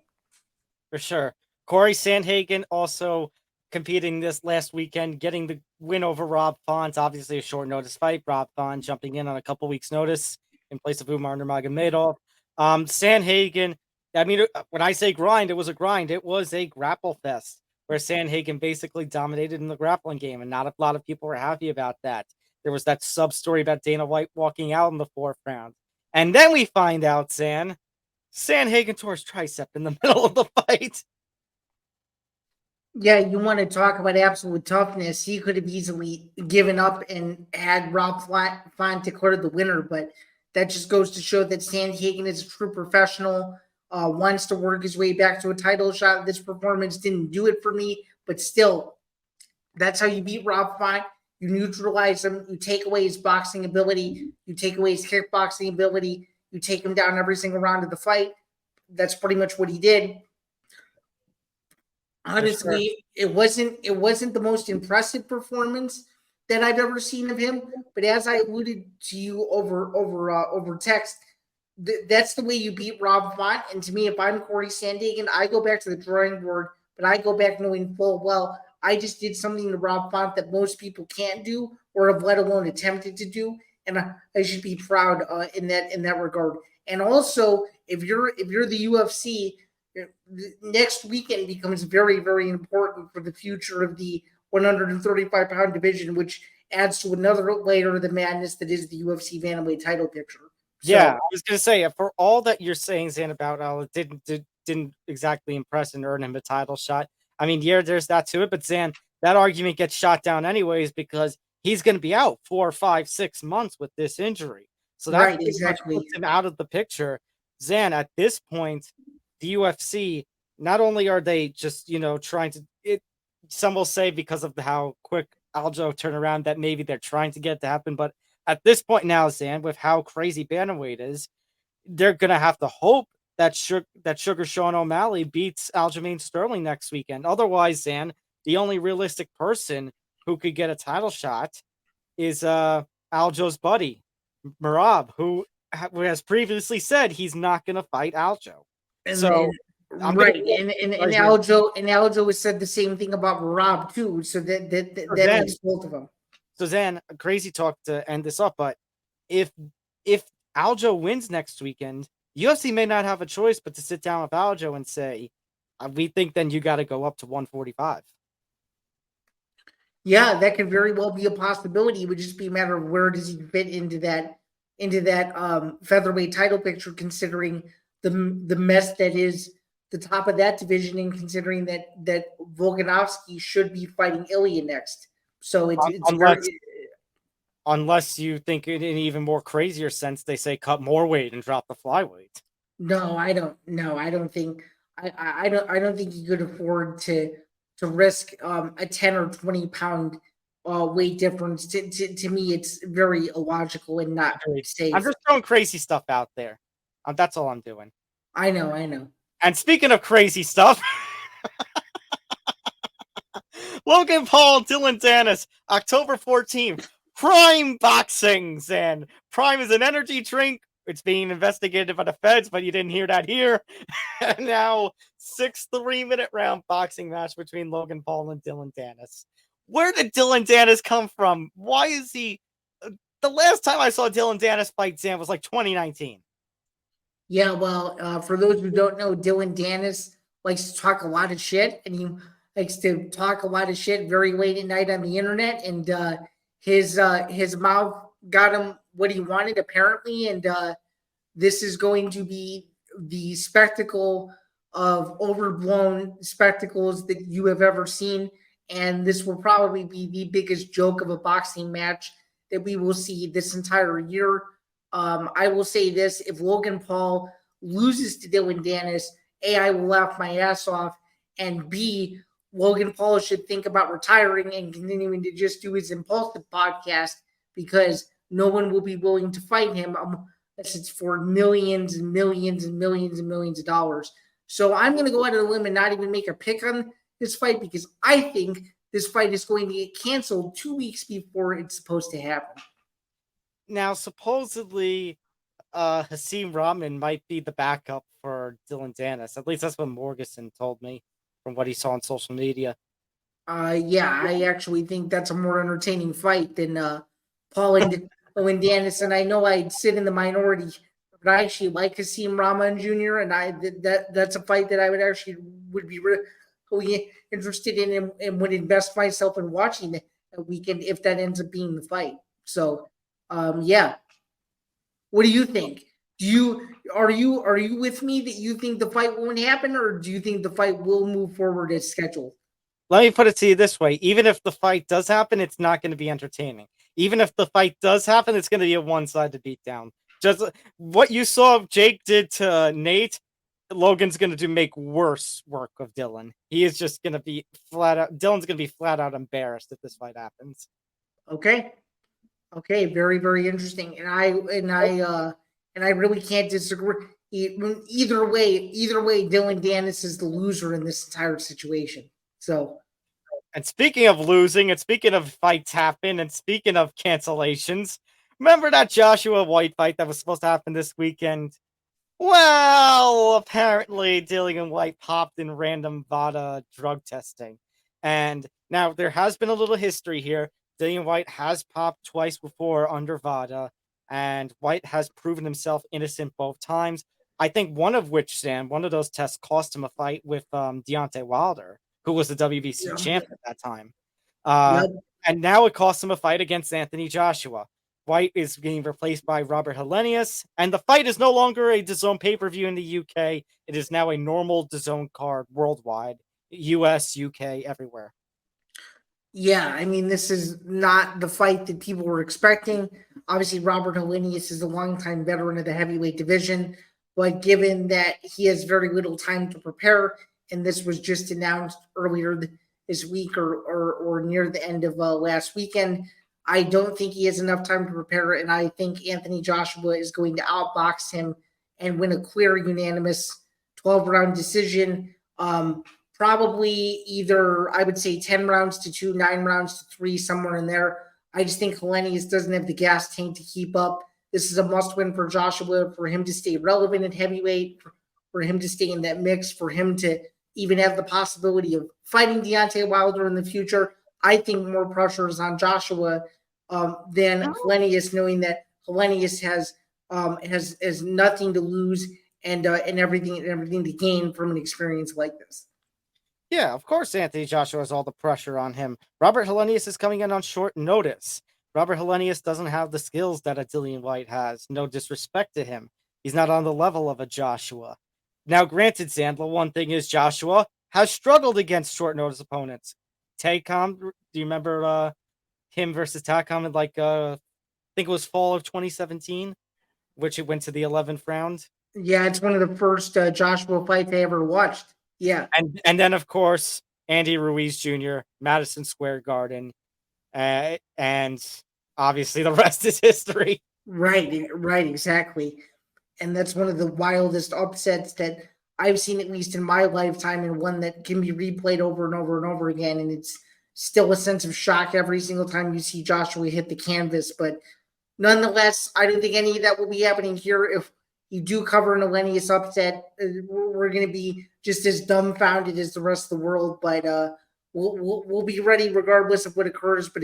For sure. Cory Sandhagen also competing this last weekend, getting the win over Rob Font. Obviously a short notice fight. Rob Font jumping in on a couple weeks notice in place of Umar Nurmagomedov. Sandhagen, I mean, when I say grind, it was a grind. It was a grapple fest where Sandhagen basically dominated in the grappling game, and not a lot of people were happy about that. There was that sub-story about Dana White walking out in the 4th round. And then we find out, Sandhagen tore his tricep in the middle of the fight. Yeah, you want to talk about absolute toughness. He could have easily given up and had Rob Font declare the winner, but that just goes to show that Sandhagen is a true professional, wants to work his way back to a title shot. This performance didn't do it for me, but still, that's how you beat Rob Font. You neutralize him. You take away his boxing ability. You take away his kickboxing ability. You take him down every single round of the fight. That's pretty much what he did. Honestly, sure. It wasn't the most impressive performance that I've ever seen of him. But as I alluded to you over text, that's the way you beat Rob Font. And to me, if I'm Cory Sandhagen, I go back to the drawing board, but I go back knowing full well I just did something to Rob Font that most people can't do or have let alone attempted to do, and I should be proud in that regard. And also, if you're the UFC, next weekend becomes very, very important for the future of the 135-pound division, which adds to another layer of the madness that is the UFC bantamweight title picture. So, yeah, I was gonna say, for all that you're saying, Zan, about it didn't exactly impress and earn him a title shot. I mean, yeah, there's that to it, but Zan, that argument gets shot down anyways because he's going to be out 4, 5, 6 months with this injury. So that right, pretty much exactly. puts him out of the picture. Zan, at this point, the UFC, not only are they just, trying to, some will say because of how quick Aljo turned around that maybe they're trying to get it to happen, but at this point now, Zan, with how crazy bantamweight is, they're going to have to hope that Sugar Sean O'Malley beats Aljamain Sterling next weekend. Otherwise, Zan, the only realistic person who could get a title shot is Aljo's buddy, Merab, who has previously said he's not going to fight Aljo. And so, right, and Aljo has said the same thing about Merab too. So that makes both of them. So Zan, crazy talk to end this up, but if Aljo wins next weekend, UFC may not have a choice but to sit down with Aljo and say, we think then you got to go up to 145. Yeah, that could very well be a possibility. It would just be a matter of where does he fit into that featherweight title picture, considering the mess that is the top of that division, and considering that Volkanovski should be fighting Ilya next. So unless you think in an even more crazier sense, they say cut more weight and drop the flyweight. No, I don't. No, I don't think. I don't think you could afford to risk a 10 or 20 pound weight difference. To me, it's very illogical and not safe. I'm just throwing crazy stuff out there. That's all I'm doing. I know. And speaking of crazy stuff, Logan Paul, Dillon Danis, October 14th, Prime Boxing, and Prime is an energy drink. It's being investigated by the feds, but you didn't hear that here. And now, 6 3-minute round boxing match between Logan Paul and Dillon Danis. Where did Dillon Danis come from? Why is he... The last time I saw Dillon Danis fight Zan was like 2019. Yeah, well, for those who don't know, Dillon Danis likes to talk a lot of shit, and he likes to talk a lot of shit very late at night on the internet, and his mouth got him what he wanted, apparently, and this is going to be the spectacle of overblown spectacles that you have ever seen, and this will probably be the biggest joke of a boxing match that we will see this entire year. I will say this: if Logan Paul loses to Dillon Danis, A, I will laugh my ass off, and B, Logan Paul should think about retiring and continuing to just do his impulsive podcast, because no one will be willing to fight him unless it's for millions and millions and millions and millions of dollars. So I'm going to go out on a limb and not even make a pick on this fight, because I think this fight is going to get canceled 2 weeks before it's supposed to happen. Now, supposedly, Hasim Rahman might be the backup for Dillon Danis. At least that's what Morgeson told me from what he saw on social media. Yeah, I actually think that's a more entertaining fight than Paul and Danis. And I know I'd sit in the minority, but I actually like Hasim Rahman Jr. And that's a fight that I would be really interested in and would invest myself in watching a weekend if that ends up being the fight. So. Yeah. What do you think? Are you with me that you think the fight won't happen, or do you think the fight will move forward as scheduled? Let me put it to you this way. Even if the fight does happen, it's not going to be entertaining. Even if the fight does happen, it's going to be a one-sided beatdown. Just what you saw Jake did to Nate, Logan's going to make worse work of Dillon. He is just going to be Dillon's going to be flat out embarrassed if this fight happens. Okay, very, very interesting, and I really can't disagree. Either way, Dillon Danis is the loser in this entire situation. So, and speaking of losing, and speaking of fights happen, and speaking of cancellations, remember that Joshua White fight that was supposed to happen this weekend? Well, apparently Dillian White popped in random VADA drug testing. And now there has been a little history here. Dillian White has popped twice before under VADA, and White has proven himself innocent both times. I think one of which, Sam, one of those tests cost him a fight with Deontay Wilder, who was the WBC champ at that time. Yep. And now it cost him a fight against Anthony Joshua. White is being replaced by Robert Helenius, and the fight is no longer a DAZN pay-per-view in the UK. It is now a normal DAZN card worldwide, US, UK, everywhere. Yeah, I mean, this is not the fight that people were expecting. Obviously, Robert Helenius is a longtime veteran of the heavyweight division, but given that he has very little time to prepare, and this was just announced earlier this week or near the end of last weekend, I don't think he has enough time to prepare, and I think Anthony Joshua is going to outbox him and win a clear, unanimous 12-round decision. Probably either, I would say, 10 rounds to 2, 9 rounds to 3, somewhere in there. I just think Helenius doesn't have the gas tank to keep up. This is a must-win for Joshua, for him to stay relevant at heavyweight, for him to stay in that mix, for him to even have the possibility of fighting Deontay Wilder in the future. I think more pressure is on Joshua than Helenius, knowing that Helenius has nothing to lose and everything to gain from an experience like this. Yeah, of course Anthony Joshua has all the pressure on him. Robert Helenius is coming in on short notice. Robert Helenius doesn't have the skills that a Dillian White has. No disrespect to him. He's not on the level of a Joshua. Now, granted, Sandler, one thing is Joshua has struggled against short notice opponents. Taycom, do you remember him versus Taycom in I think it was fall of 2017, which it went to the 11th round? Yeah, it's one of the first Joshua fights I ever watched. Yeah. And then, of course, Andy Ruiz Jr., Madison Square Garden, and obviously the rest is history. Right, exactly. And that's one of the wildest upsets that I've seen, at least in my lifetime, and one that can be replayed over and over and over again. And it's still a sense of shock every single time you see Joshua hit the canvas. But nonetheless, I don't think any of that will be happening here. If you do cover an Helenius upset, we're going to be just as dumbfounded as the rest of the world. But we'll be ready regardless of what occurs. But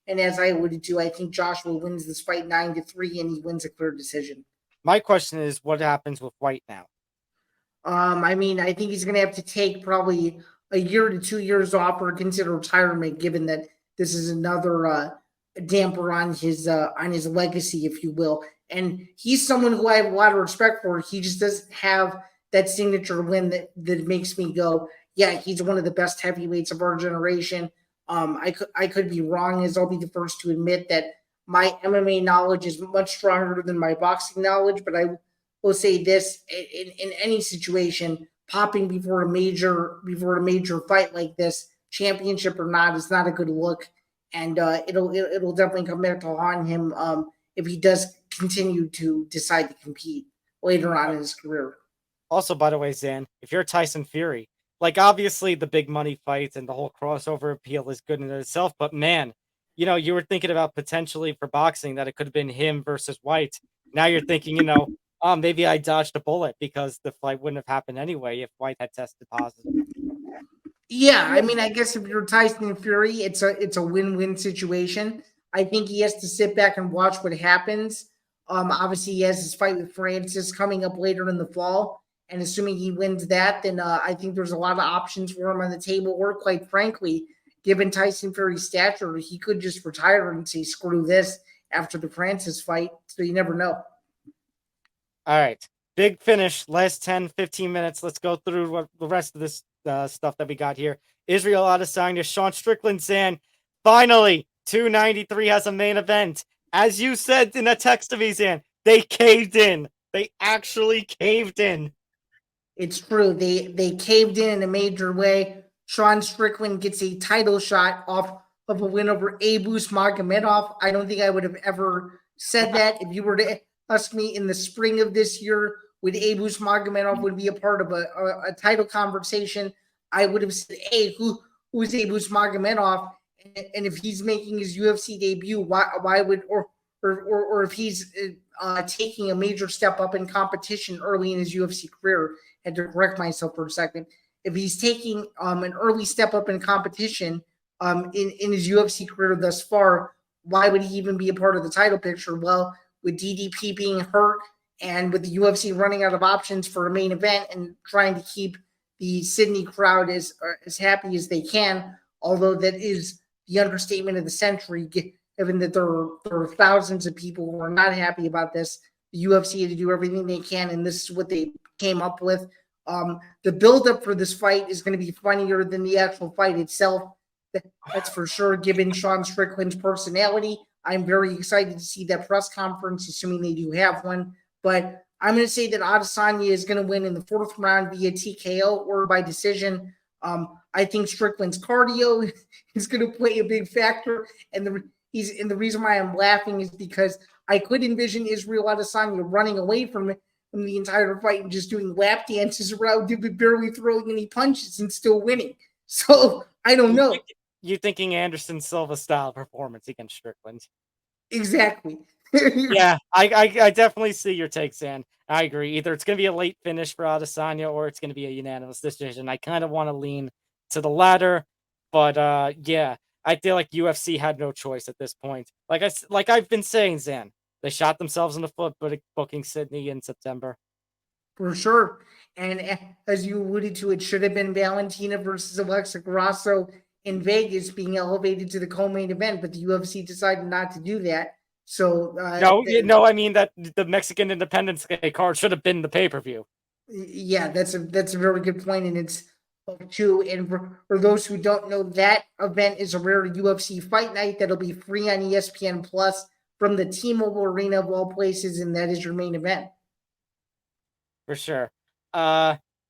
and as I alluded to, I think Joshua wins this fight 9-3, and he wins a clear decision. My question is, what happens with White now? I mean, I think he's going to have to take probably a year to 2 years off or consider retirement, given that this is another damper on his legacy, if you will. And he's someone who I have a lot of respect for. He just doesn't have that signature win that makes me go, yeah, he's one of the best heavyweights of our generation. I could be wrong, as I'll be the first to admit that my MMA knowledge is much stronger than my boxing knowledge, but I will say this: in any situation, popping before a major fight like this, championship or not, is not a good look, and it'll definitely come back to haunt him if he does continue to decide to compete later on in his career. Also, by the way, Zan, if you're Tyson Fury, obviously the big money fights and the whole crossover appeal is good in itself, but man, you were thinking about potentially for boxing that it could have been him versus White. Now you're thinking, maybe I dodged a bullet because the fight wouldn't have happened anyway if White had tested positive. Yeah, I mean, I guess if you're Tyson Fury, it's a win-win situation. I think he has to sit back and watch what happens. Obviously, he has his fight with Francis coming up later in the fall, and assuming he wins that, then I think there's a lot of options for him on the table. Or, quite frankly, given Tyson Fury's stature, he could just retire and say, screw this after the Francis fight. So you never know. All right. Big finish. Last 10, 15 minutes. Let's go through the rest of this stuff that we got here. Israel Adesanya, Sean Strickland, Zan. Finally, 293 has a main event. As you said in a text to me, Zan, they caved in. They actually caved in. It's true. They caved in a major way. Sean Strickland gets a title shot off of a win over Abus Magomedov. I don't think I would have ever said that. If you were to ask me in the spring of this year, would Abus Magomedov would be a part of a title conversation, I would have said, hey, who's Abus Magomedov? And if he's making his UFC debut, why would, or or if he's taking a major step up in competition early in his UFC career. I had to correct myself for a second. If he's taking an early step up in competition in his UFC career thus far, why would he even be a part of the title picture? Well, with DDP being hurt and with the UFC running out of options for a main event and trying to keep the Sydney crowd as happy as they can, although that is the understatement of the century, given that there are thousands of people who are not happy about this. The UFC had to do everything they can, and this is what they came up with. The buildup for this fight is going to be funnier than the actual fight itself. That's for sure, given Sean Strickland's personality. I'm very excited to see that press conference, assuming they do have one. But I'm going to say that Adesanya is going to win in the fourth round via TKO or by decision. I think Strickland's cardio is going to play a big factor. And the reason why I'm laughing is because I could envision Israel Adesanya running away from the entire fight and just doing lap dances around, barely throwing any punches and still winning. So I don't know. You thinking Anderson Silva style performance against Strickland? Exactly. Yeah, I definitely see your take, Zain. I agree. Either it's going to be a late finish for Adesanya or it's going to be a unanimous decision. I kind of want to lean to the latter, but yeah, I feel like UFC had no choice at this point. Like I've been saying, Zain, they shot themselves in the foot booking Sydney in September. For sure. And as you alluded to, it should have been Valentina versus Alexa Grasso in Vegas being elevated to the co-main event, but the UFC decided not to do that. So no, I mean that the Mexican Independence Day card should have been the pay-per-view. Yeah, that's a very good point, and it's true. And for those who don't know, that event is a rare UFC fight night that'll be free on ESPN Plus from the T-Mobile Arena of all places, and that is your main event. For sure.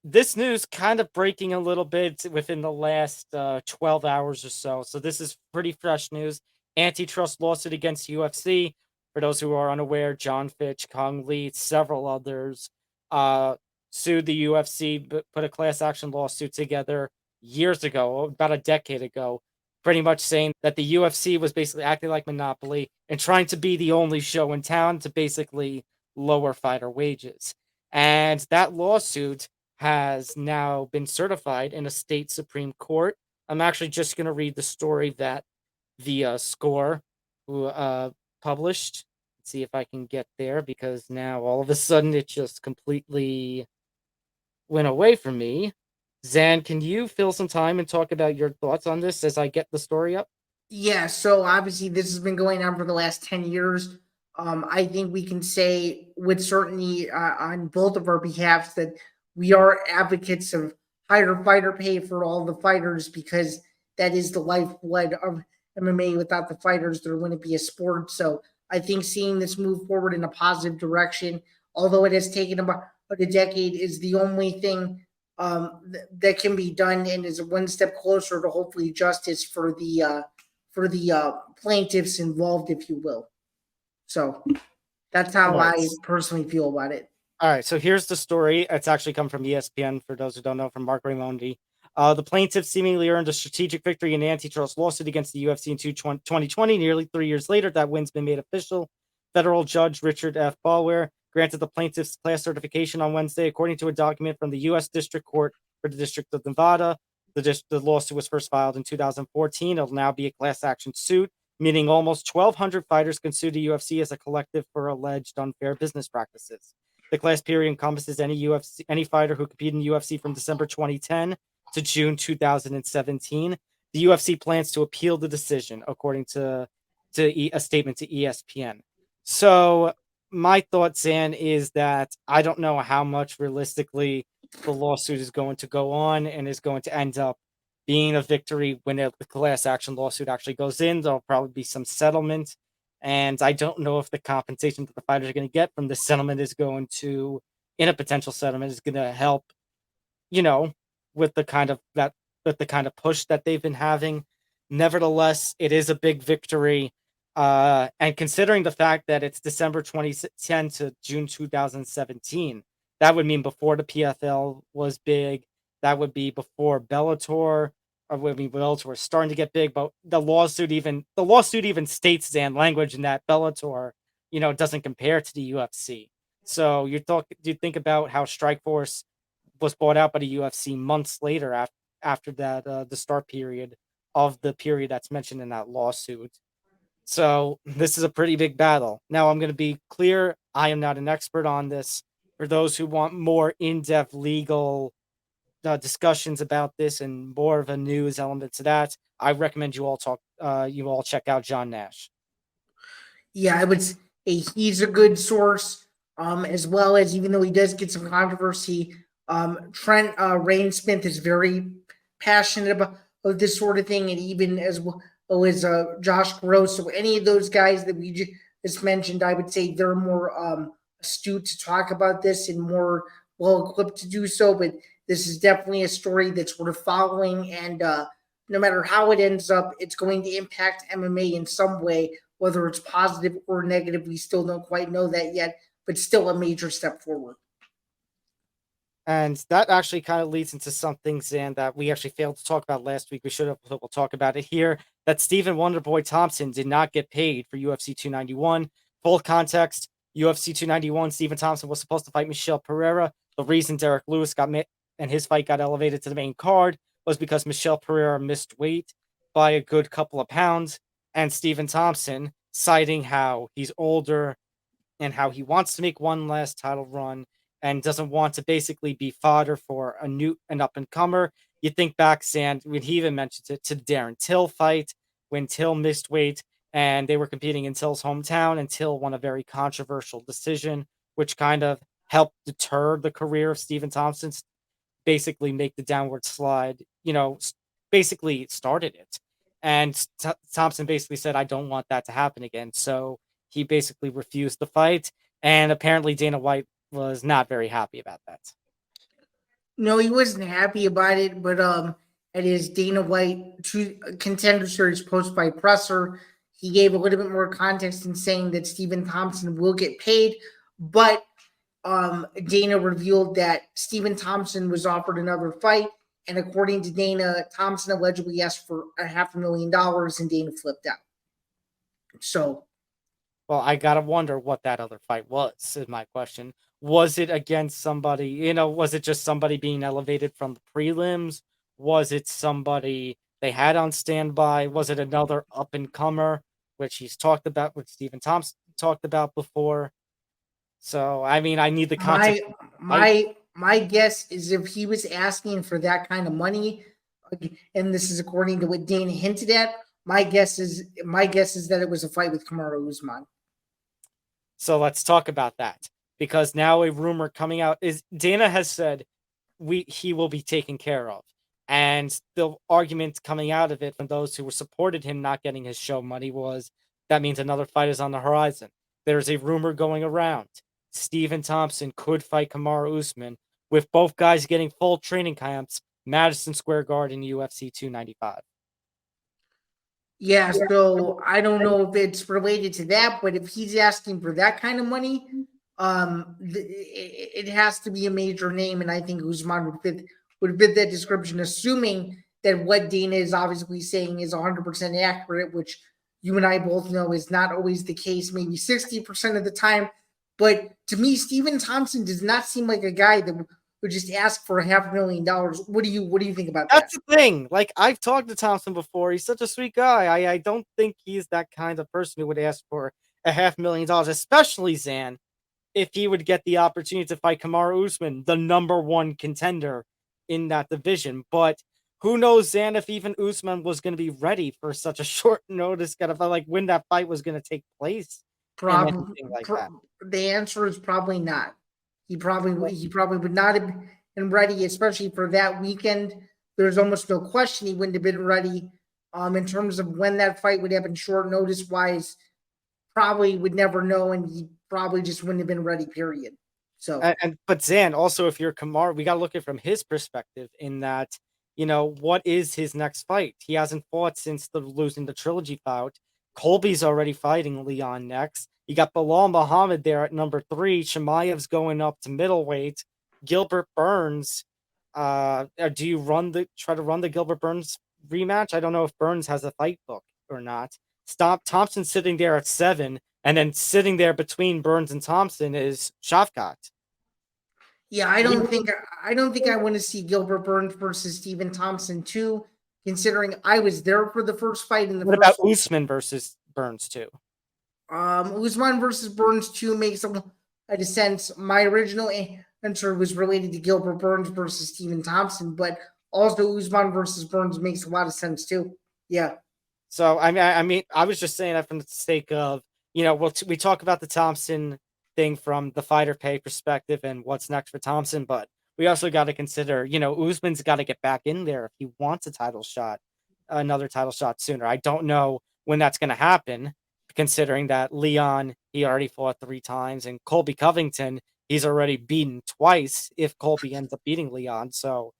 This news kind of breaking a little bit within the last 12 hours or so. So this is pretty fresh news. Antitrust lawsuit against UFC. For those who are unaware, John Fitch, Kong Lee, several others sued the UFC, put a class action lawsuit together years ago, about a decade ago, pretty much saying that the UFC was basically acting like monopoly and trying to be the only show in town to basically lower fighter wages. And that lawsuit has now been certified in a state Supreme Court. I'm actually just going to read the story that the Score who published. Let's see if I can get there, because now all of a sudden it just completely went away from me. Zain, can you fill some time and talk about your thoughts on this as I get the story up? Yeah, so obviously this has been going on for the last 10 years. I think we can say with certainty on both of our behalves that we are advocates of higher fighter pay for all the fighters, because that is the lifeblood of MMA. Without the fighters, there wouldn't be a sport. So I think seeing this move forward in a positive direction, although it has taken about a decade, is the only thing that can be done, and is one step closer to hopefully justice for the plaintiffs involved, if you will. So that's how I personally feel about it. All right, so here's the story. It's actually come from ESPN, for those who don't know, from Mark Raimondi. The plaintiff seemingly earned a strategic victory in an antitrust lawsuit against the UFC in 2020. Nearly 3 years later, that win's been made official. Federal Judge Richard F. Ballware granted the plaintiff's class certification on Wednesday, according to a document from the U.S. District Court for the District of Nevada. The lawsuit was first filed in 2014. It'll now be a class action suit, meaning almost 1,200 fighters can sue the UFC as a collective for alleged unfair business practices. The class period encompasses any fighter who competed in the UFC from December 2010 to June 2017. The UFC plans to appeal the decision, according to a statement to ESPN. So my thought, Zain, is that I don't know how much realistically the lawsuit is going to go on and is going to end up being a victory when the class action lawsuit actually goes in. There'll probably be some settlement. And I don't know if the compensation that the fighters are going to get from this settlement is going to, in a potential settlement, is going to help, with the kind of push that they've been having. Nevertheless, it is a big victory. And considering the fact that it's December 2010 to June 2017, that would mean before the PFL was big. That would be before Bellator. Bellator was starting to get big, but the lawsuit even states, Zain, language in that Bellator doesn't compare to the UFC. So you think about how Strikeforce was bought out by the UFC months later after that the start period of the period that's mentioned in that lawsuit. So this is a pretty big battle. Now I'm going to be clear, I am not an expert on this. For those who want more in-depth legal discussions about this and more of a news element to that, I recommend you all check out John Nash. Yeah, I would say he's a good source, as well as, even though he does get some controversy, Trent Rainsmith is very passionate about this sort of thing, and even as well as Josh Gross. So any of those guys that we just mentioned, I would say they're more astute to talk about this and more well equipped to do so. But this is definitely a story that's worth following, and no matter how it ends up, it's going to impact MMA in some way. Whether it's positive or negative, we still don't quite know that yet, but still a major step forward. And that actually kind of leads into something, Zan, that we actually failed to talk about last week. We'll talk about it here. That Stephen Wonderboy Thompson did not get paid for UFC 291. Full context, UFC 291, Stephen Thompson was supposed to fight Michel Pereira. The reason Derek Lewis and his fight got elevated to the main card was because Michel Pereira missed weight by a good couple of pounds. And Stephen Thompson, citing how he's older and how he wants to make one last title run and doesn't want to basically be fodder for an up-and-comer. You think back, Sand, when he even mentioned it, to the Darren Till fight, when Till missed weight and they were competing in Till's hometown, and Till won a very controversial decision, which kind of helped deter the career of Stephen Thompson, basically make the downward slide, basically started it. And Thompson basically said, I don't want that to happen again. So he basically refused the fight. And apparently Dana White was not very happy about that. No, he wasn't happy about it, but at his Dana White Contender Series post-fight presser, he gave a little bit more context in saying that Stephen Thompson will get paid, but Dana revealed that Stephen Thompson was offered another fight. And according to Dana, Thompson allegedly asked for $500,000 and Dana flipped out. So. Well, I got to wonder what that other fight was, is my question. Was it against somebody, was it just somebody being elevated from the prelims? Was it somebody they had on standby? Was it another up-and-comer, which he's talked about, which Stephen Thompson talked about before? So, I mean, I need the context. My guess is if he was asking for that kind of money, and this is according to what Dana hinted at, my guess is that it was a fight with Kamaru Usman. So let's talk about that, because now a rumor coming out is Dana has said he will be taken care of, and the argument coming out of it from those who supported him not getting his show money was that means another fight is on the horizon. There's a rumor going around Stephen Thompson could fight Kamaru Usman, with both guys getting full training camps, Madison Square Garden, UFC 295. Yeah, so I don't know if it's related to that, but if he's asking for that kind of money, it has to be a major name, and I think Usman would fit that description, assuming that what Dana is obviously saying is 100% accurate, which you and I both know is not always the case, maybe 60% of the time. But to me, Stephen Thompson does not seem like a guy that would just ask for $500,000. What do you think about that? That's the thing. Like, I've talked to Thompson before. He's such a sweet guy. I don't think he's that kind of person who would ask for $500,000, especially Zan, if he would get the opportunity to fight Kamaru Usman, the number one contender in that division. But who knows, Zan, if even Usman was going to be ready for such a short notice, kind of like when that fight was going to take place. Probably, the answer is probably not. He probably would not have been ready, especially for that weekend. There's almost no question he wouldn't have been ready. In terms of when that fight would happen, short notice wise, probably would never know, and he probably just wouldn't have been ready. Period. So, but Zan, also, if you're Kamaru, we got to look at it from his perspective. In that, what is his next fight? He hasn't fought since losing the trilogy bout. Colby's already fighting Leon next. You got Bilal Muhammad there at number 3. Chimaev's going up to middleweight. Gilbert Burns. Do you try to run the Gilbert Burns rematch? I don't know if Burns has a fight book or not. Thompson sitting there at 7. And then sitting there between Burns and Thompson is Shavkat. Yeah, I don't think I want to see Gilbert Burns versus Stephen Thompson too, considering I was there for the first fight in the What first. about Usman versus Burns too? Usman versus Burns too makes a sense. My original answer was related to Gilbert Burns versus Stephen Thompson, but also Usman versus Burns makes a lot of sense too. Yeah. So I mean, I was just saying that from the sake of, we talk about the Thompson thing from the fighter pay perspective and what's next for Thompson, but we also got to consider, Usman's got to get back in there if he wants another title shot sooner. I don't know when that's going to happen, considering that Leon, he already fought 3 times, and Colby Covington, he's already beaten twice if Colby ends up beating Leon. So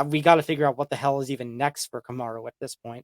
we got to figure out what the hell is even next for Kamaru at this point.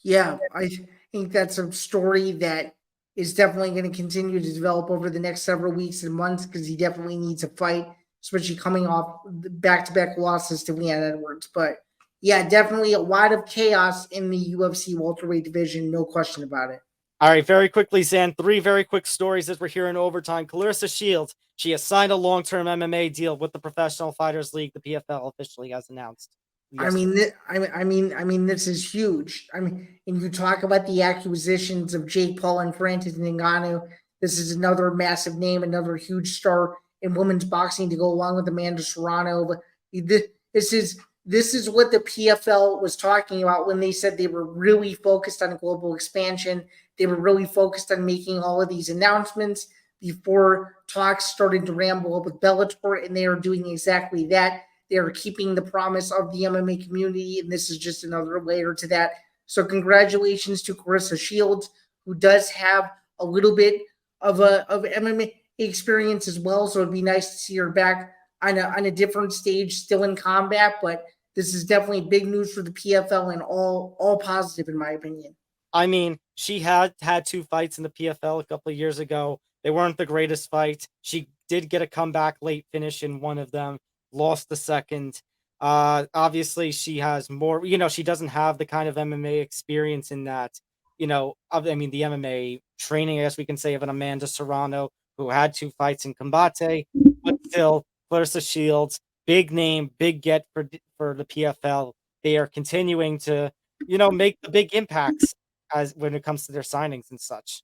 Yeah, I think that's a story that is definitely going to continue to develop over the next several weeks and months because he definitely needs a fight, especially coming off back-to-back losses to Leon Edwards. But yeah, definitely a lot of chaos in the UFC welterweight division, no question about it. All right, very quickly, Zain, 3 very quick stories as we're here in overtime. Clarissa Shields, she has signed a long-term MMA deal with the Professional Fighters League. The PFL officially has announced. I mean, this is huge. I mean, and you talk about the acquisitions of Jake Paul and Francis Ngannou. This is another massive name, another huge star in women's boxing to go along with Amanda Serrano. But this is what the PFL was talking about when they said they were really focused on global expansion. They were really focused on making all of these announcements before talks started to ramble up with Bellator, and they are doing exactly that. They are keeping the promise of the MMA community, and this is just another layer to that. So congratulations to Clarissa Shields, who does have a little bit of MMA experience as well. So it'd be nice to see her back on a different stage, still in combat. But this is definitely big news for the PFL and all positive, in my opinion. I mean, she had 2 fights in the PFL a couple of years ago. They weren't the greatest fights. She did get a comeback late finish in one of them. Lost the second. Obviously, she has more, she doesn't have the kind of MMA experience in that, the MMA training, I guess we can say, of an Amanda Serrano, who had 2 fights in Combate, but still, Clarissa Shields, big name, big get for the PFL. They are continuing to, make the big impacts as when it comes to their signings and such.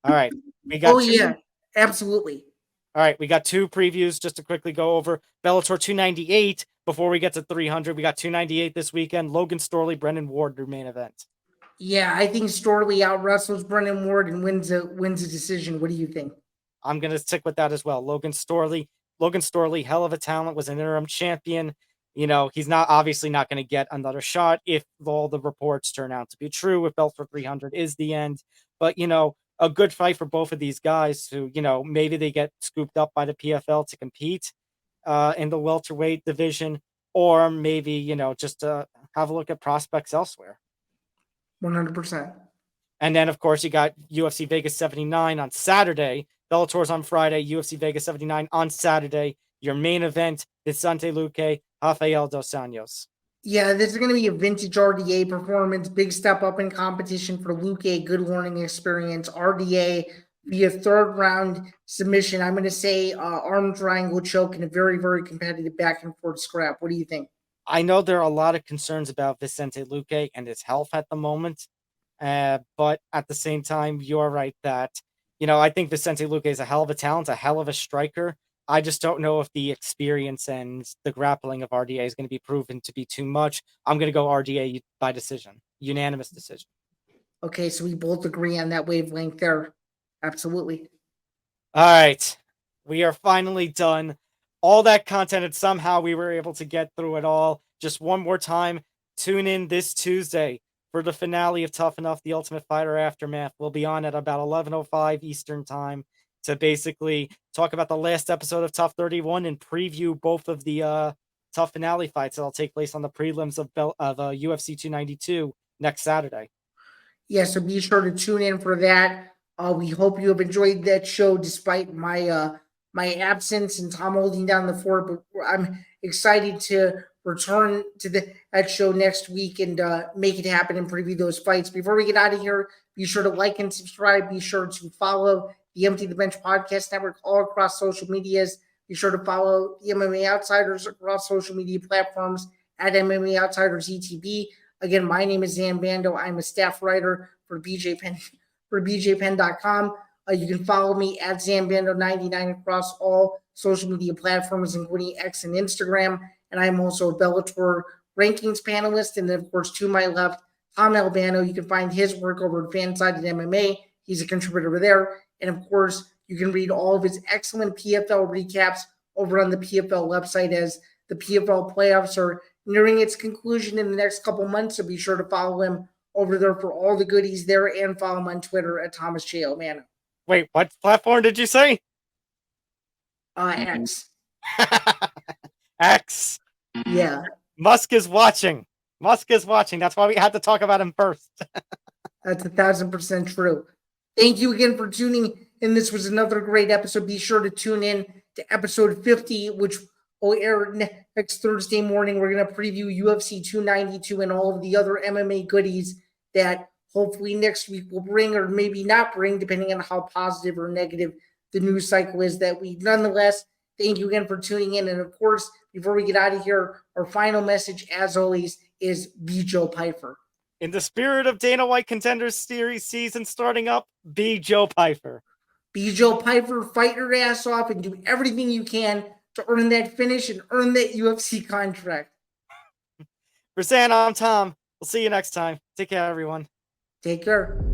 All right. We got absolutely. All right, we got 2 previews just to quickly go over. Bellator 298 before we get to 300. We got 298 this weekend. Logan Storley, Brendan Ward, their main event. Yeah, I think Storley out wrestles Brendan Ward and wins a decision. What do you think? I'm going to stick with that as well. Logan Storley, hell of a talent, was an interim champion. He's obviously not going to get another shot if all the reports turn out to be true, if Bellator 300 is the end. But, a good fight for both of these guys who, maybe they get scooped up by the PFL to compete in the welterweight division, or maybe, just to have a look at prospects elsewhere. 100%. And then, of course, you got UFC Vegas 79 on Saturday. Bellator's on Friday, UFC Vegas 79 on Saturday. Your main event, Vicente Luque, Rafael Dos Anjos. Yeah, this is going to be a vintage RDA performance. Big step up in competition for Luque. Good learning experience. RDA via 3rd round submission. I'm going to say arm triangle choke in a very, very competitive back and forth scrap. What do you think? I know there are a lot of concerns about Vicente Luque and his health at the moment. But at the same time, you're right that, I think Vicente Luque is a hell of a talent, a hell of a striker. I just don't know if the experience and the grappling of RDA is going to be proven to be too much. I'm going to go RDA by decision, unanimous decision. Okay, so we both agree on that wavelength there. Absolutely. All right. We are finally done. All that content, and somehow we were able to get through it all. Just one more time, tune in this Tuesday for the finale of Tough Enough, The Ultimate Fighter Aftermath. We'll be on at about 11:05 Eastern Time to basically talk about the last episode of Tough 31 and preview both of the Tough finale fights that'll take place on the prelims of UFC 292 next Saturday. Yeah, so be sure to tune in for that. We hope you have enjoyed that show despite my my absence and Tom holding down the fort. But I'm excited to return to that show next week and make it happen and preview those fights. Before we get out of here, Be sure to like and subscribe. Be sure to follow the Empty the Bench Podcast Network all across social medias. Be sure to follow the MMA Outsiders across social media platforms at MMA Outsiders ETB. Again, my name is Zain Bando. I'm a staff writer for BJPenn.com. You can follow me at ZanBando99 across all social media platforms, including X and Instagram. And I'm also a Bellator rankings panelist. And then, of course, to my left, Tom Albano. You can find his work over at Fansided MMA. He's a contributor over there. And, of course, you can read all of his excellent PFL recaps over on the PFL website, as the PFL playoffs are nearing its conclusion in the next couple months. So be sure to follow him over there for all the goodies there, and follow him on Twitter at Thomas J. Albano. Wait, what platform did you say? X. X. Yeah. Musk is watching. That's why we had to talk about him first. That's 1,000% true. Thank you again for tuning in. This was another great episode. Be sure to tune in to episode 50, which will air next Thursday morning. We're going to preview UFC 292 and all of the other MMA goodies that hopefully next week will bring, or maybe not bring, depending on how positive or negative the news cycle is that week. Nonetheless, thank you again for tuning in. And of course, before we get out of here, our final message, as always, is be Joe Pyfer. In the spirit of Dana White Contenders Series season starting up, be Joe Pyfer. Be Joe Pyfer, fight your ass off, and do everything you can to earn that finish and earn that UFC contract. For Zain, I'm Tom. We'll see you next time. Take care, everyone. Take care.